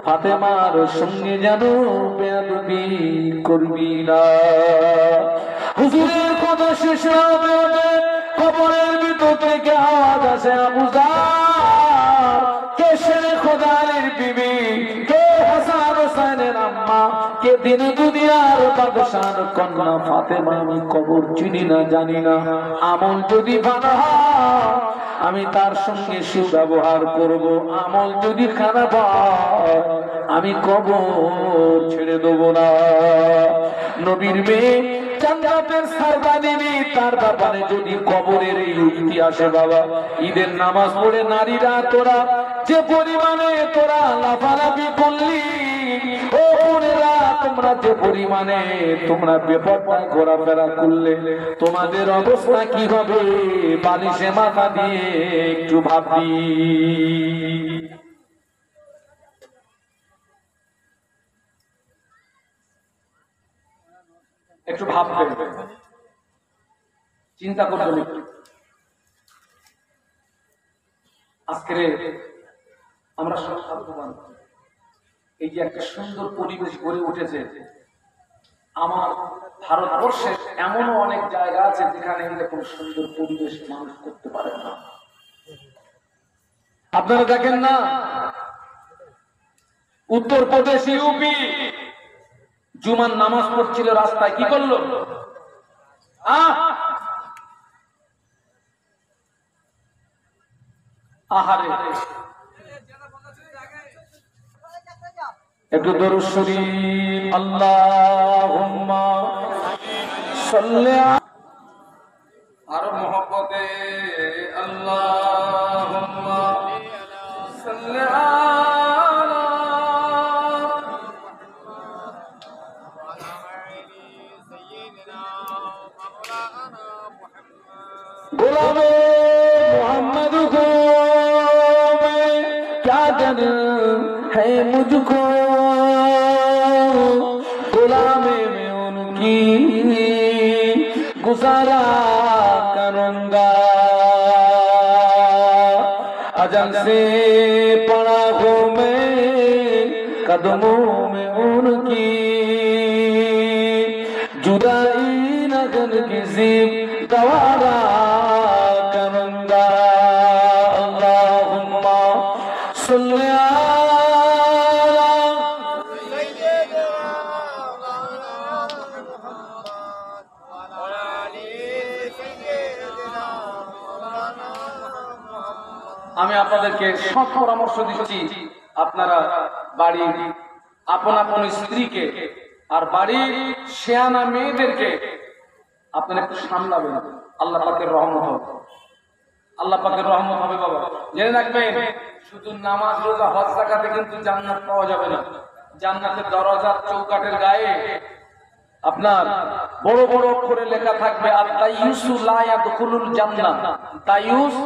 ফাতেমার সঙ্গে যেন বেয়াদবি করবি না। হুজুরের কথা শেষ হবে, কবরের ভিতর থেকে আওয়াজ আসে, আবু যার, কে শেরে খোদা আলীর বিবি, কে হাসান হোসেনের আম্মা, কে দিন দুনিয়ার বাদশার কন্যা ফাতেমা? আমি কবর চিনি না, জানি না। আমল যদি ভালো হয় আমি তার সঙ্গে সুব্যবহার করব, আমল যদি খারাপ হয় আমি কবর ছেড়ে দেব না। নবীর মেয়ে জান্নাতের সরদারিনী, তার ব্যাপারে যদি কবরের এই ইতিহাসে বাবা ঈদের নামাজ পড়ে নারীরা তোরা যে পরিমাণে তোরা লাফালাফি করলি, ও বোনেরা তোমরা যে পরিমাণে তোমরা বেপরোয়া ঘোরাফেরা করলে, তোমাদের অবস্থা কি হবে বালিশে মাথা দিয়ে একটু ভাবি। একটু ভাববেন, চিন্তা করবেন একটু। আজকে আমরা সব সাধুবান, এই যে একটা সুন্দর পরিবেশ গড়ে উঠেছে। আমার ভারতবর্ষে এমনও অনেক জায়গা আছে যেখানে এরকম সুন্দর পরিবেশ মানুষ করতে পারে না। আপনারা দেখেন না, উত্তরপ্রদেশ, ইউপি, জুমার নামাজ পড়ছিল রাস্তায়, কি করলো? আহারে, একটু দরুদ শরীফ, আল্লাহুম্মা সাল্লি আর মোহব্বতে, আল্লাহুম্মা সাল্লি আলা गुलामे मोहम्मद को मैं क्या डर है मुझको, गुलामे में उनकी गुजारा करूंगा। अजल से पड़ा हूँ मैं कदमों में उनकी, जुदाई नगन किसी गवारा करूंगा। अल्लाहुम्मा सल्ली अला আপনাদেরকে সৎ পরামর্শ দিচ্ছি, আপনারা বাড়ির আপন আপন স্ত্রীকে আর বাড়ির শেয়ানা মেয়েদেরকে আপনারা একটু সামলাবেন। আল্লাহ পাকের রহমত হবে, আল্লাহ পাকের রহমত হবে। বাবা জেনে রাখবেন, শুধু নামাজ রোজা হজ যাকাতে কিন্তু জান্নাত পাওয়া যাবে না। জান্নাতের দরজার চৌকাঠের গায়ে আপনার বড় বড় অক্ষরে লেখা থাকবে আত-তাইয়ুসু লা ইয়াদখুলুল জান্নাহ, তাইয়ুস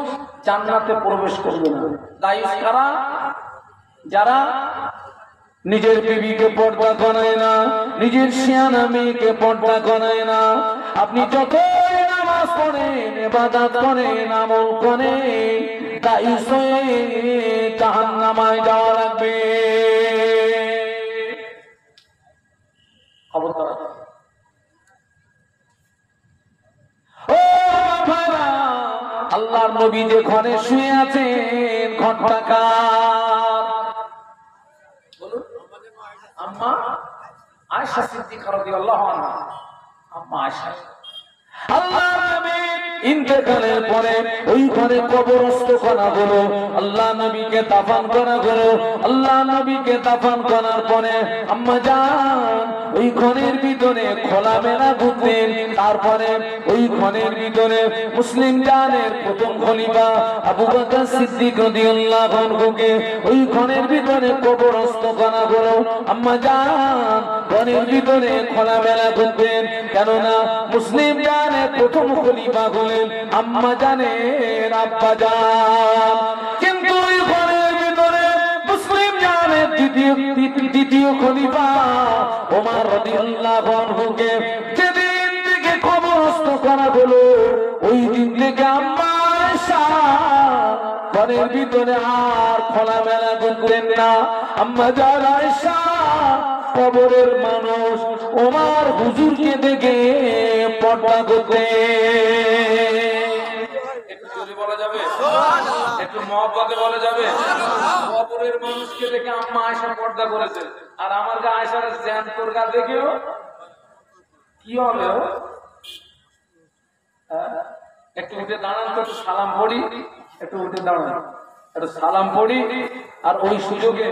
জান্নাতে প্রবেশ করবে না। তাইয়ুস কারা? যারা নিজের বিবিকে পর্দা করায় না, নিজের শিয়ানা মেয়েকে পর্দা করায় না। আপনি যতই নামাজ পড়েন, ইবাদত করেন, আমল করেন, তাইয়ুস হয়ে জাহান্নামায় যাওয়া লাগবে। খবরদার। আল্লাহর নবী যে ঘরে শুয়ে আছেন, ঘরটা কার? বলুন। আম্মা আয়েশা সিদ্দিকা রাদিয়াল্লাহু আনহা। আম্মা আয়েশা। আল্লাহর নবী ইন্তেকালের পরে ওই ঘরে কবরস্থ করা হলো, আল্লাহ নবীকে দাফন করা হলো। আল্লাহ নবীকে দাফন করার পরে আম্মা জান ওই ঘরের ভিতরে খোলামেলা ঘুরতেন। তারপরে ওই ঘরের ভিতরে মুসলিম জানের প্রথম খলিফা আবু বকর সিদ্দিক রাদিয়াল্লাহু আনহুকে ওই ঘরের ভিতরে কবরস্থ করা হলো। আম্মা জান ঘরের ভিতরে খোলামেলা ঘুরতেন, কেননা মুসলিম জানের প্রথম খলিফা হলেন আম্মা জানের আব্বা জান। কিন্তু ওই ঘরের ভিতরে মুসলিম জানের দ্বিতীয় খলিফা ওমর রাদিয়াল্লাহু আনহুকে যেদিন থেকে কবরস্থ করা হলো, ওই দিন থেকে আম্মা আয়েশা ঘরের ভিতরে আর খোলামেলা ঘুরতেন না। আম্মা জান আয়েশা কবরের মানুষ ওমর হুজুরকে দেখে পর্দা করতে। একটু জোরে বলা যাবে, একটু মহব্বতে বলা যাবে। কবরের মানুষকে দেখে আম্মা আয়েশা পর্দা করেছে, আর আমার গা আয়েশার জ্যান্তর গা দেখেও কি হবে? একটু উঠে দাঁড়ান তো, একটু সালাম পড়ি, একটু উঠে দাঁড়ান, একটু সালাম পড়ি। আর ওই সুযোগে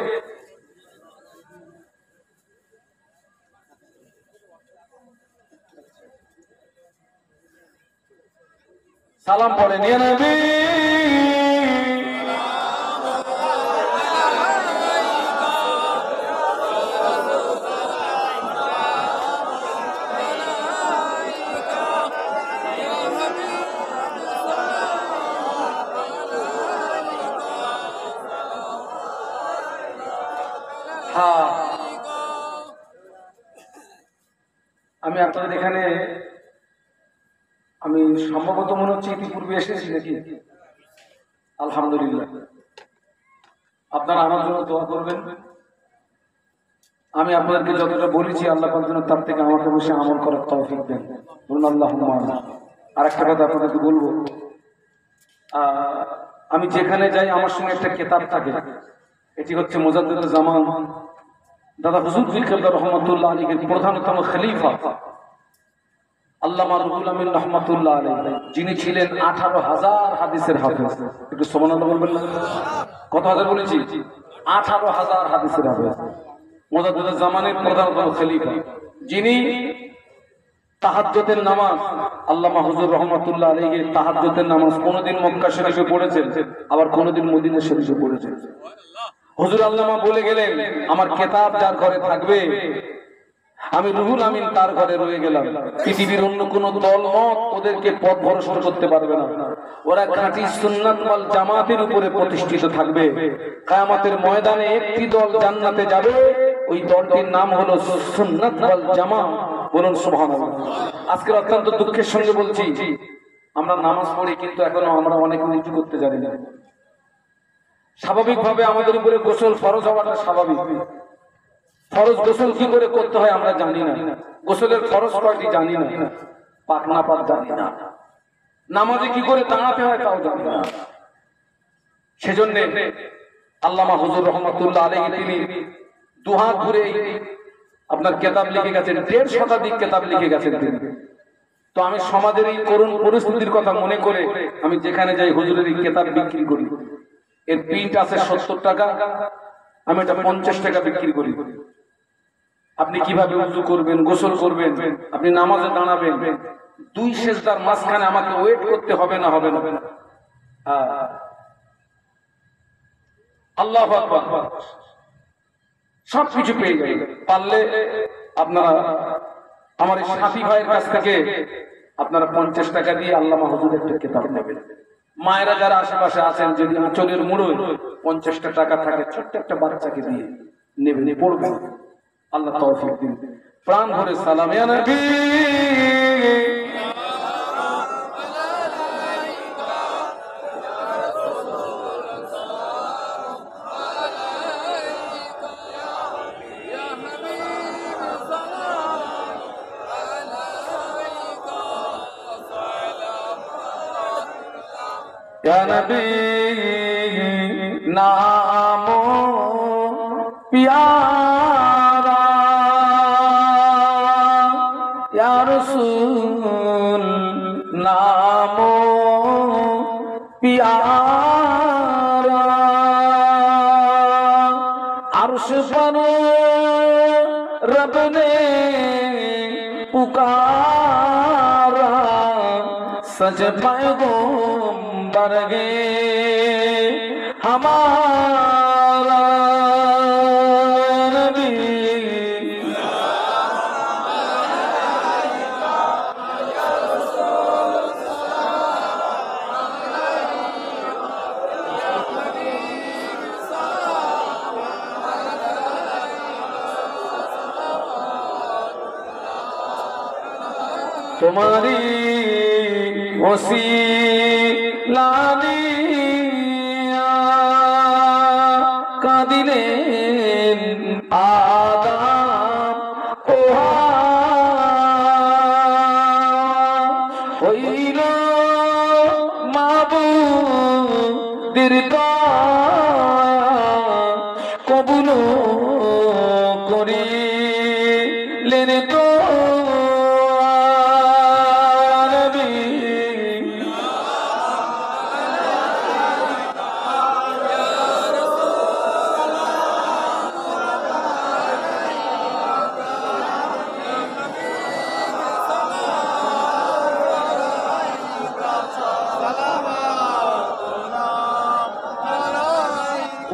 সালাম পড়ে নিয়ে নবী। হ্যাঁ, আমি আপনাদের এখানে, আমি সম্ভবত মনে হচ্ছে ইতিপূর্বে এসেছি নাকি? আলহামদুলিল্লাহ। আপনারা আমার জন্য দোয়া করবেন। আমি আপনাদেরকে যতটা বলেছি আল্লাহ পাক যেন তার থেকে আমাকে বসে আমল করার তৌফিক দেন। বলুন আল্লাহুম্মা আমিন। আর একটা কথা আপনাদেরকে বলবো, আমি যেখানে যাই আমার সঙ্গে একটা কিতাব থাকে, এটি হচ্ছে মুজাদ্দিদুল জামান দাদা হুজুর পীর কেবলা রহমাতুল্লাহ আলাইহির প্রধানতম খলিফা আল্লামা রুহুল আমিন রহমাতুল্লাহ আলাইহি, যিনি ছিলেন 18,000 হাদিসের হাফেজ। একটু সুবহানাল্লাহ বলবেন না? কত হাজার বলেছি? 18,000 হাদিসের হাফেজ। মুজাদ্দিদুল জামানের প্রধানতম খলিফা, যিনি তাহাজ্জুদের নামাজ, আল্লামা হুজুর রহমাতুল্লাহ আলাইহি তাহাজ্জুদের নামাজ কোনদিন মক্কা শরীফে পড়েছেন, আবার কোনদিন মদিনা শরীফে পড়েছেন। হুজুর আল্লামা বলে গেলেন, আমার কিতাব যার ঘরে থাকবে, আমি রুহুল আমিন তার ঘরে রয়ে গেলাম। পৃথিবীর অন্য কোন দল মত ওদেরকে পথ ভরসা করতে পারবে না। ওরা খাঁটি সুন্নাত ওয়াল জামাতের উপরে প্রতিষ্ঠিত থাকবে। কিয়ামতের ময়দানে একটি দল জান্নাতে যাবে, ওই দলটির নাম হলো সুন্নাত ওয়াল জামাত। বলুন সুবহানাল্লাহ। আজকে অত্যন্ত দুঃখের সঙ্গে বলছি, আমরা নামাজ পড়ি কিন্তু এখনো আমরা অনেক উঁচু করতে জানি না। স্বাভাবিকভাবে আমাদের উপরে গোসল ফরজ হওয়াটা স্বাভাবিক। ফরজ গোসল কি করে করতে হয় আমরা জানি না। গোসলের ফরজ কয়টি জানি না, পাক না পাক জানি না। নামাজে কি করে দাঁড়াতে হয় তাও জানি না। সেজন্য আল্লামা হুজুর রহমাতুল্লাহ আলাইহি তিনি দুহাত ঘুরে আপনার কিতাব লিখে গেছেন, 1.5 শতাধিক কিতাব লিখে গেছেন তিনি। তো আমি সমাজের এই করুণ পরিস্থিতির কথা মনে করে আমি যেখানে যাই হুজুরের এই কিতাব বিক্রি করি। এর প্রিন্ট আছে 70 টাকা, আমি এটা 50 টাকা বিক্রি করি। আপনি কিভাবে উযু করবেন, গোসল করবেন, আপনি নামাজে দাঁড়াবেন, 2 সেজদার মাঝখানে আমাকে ওয়েট করতে হবে না? হবে না? আল্লাহু আকবার। সবকিছু পেয়ে যাবেন। পারলে আপনারা আমার এই সাথী ভাইয়ের কাছ থেকে আপনারা 50 টাকা দিয়ে আল্লামা হুজুরের একটা কিতাব নেবেন। মায়েরা যারা আশেপাশে আছেন, যদি আঁচলের মুড়োয় 50 টাকা থাকে, ছোট্ট একটা বাচ্চাকে দিয়ে নেবেন, পড়বেন। আল্লাহ তৌফিক দিন। প্রাণ ভরে সালাম ইয়া নবী। या नबी नामो प्यारा, या रसूल नामो प्यारा, अर्श पर रब ने पुकारा, सज पैगंबर गे हमारा नबी। तुम्हारी वसीला কাঁদিলেন আদম ও হইল মাবুদের কবুল করিলেন তো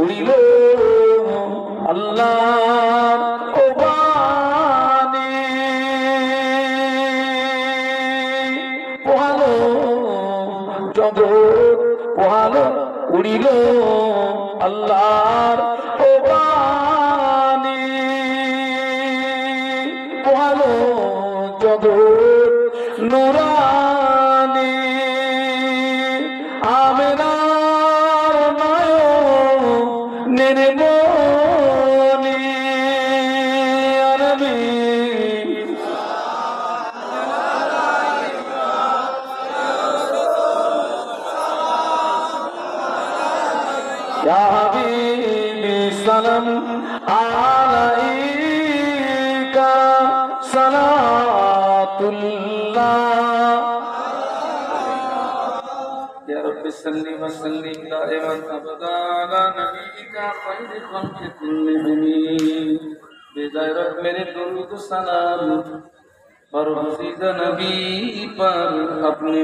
উড়িল আল্লাহর ও বাণী, পোহালো জগৎ পোহালো, উড়িল আল্লাহর ও বাণী, পোহালো জগৎ নুরানি। আমেনার নয়নের মনি আরবি, ইয়া হাবিবি সালাম আলাইকা সালাতুল্লাহ। يا رب صل وسلم دائما ابدا على نبيك خير خلق كلهم بجائے رب میرے درود و سلام اور حفیظ نبی پر اپنے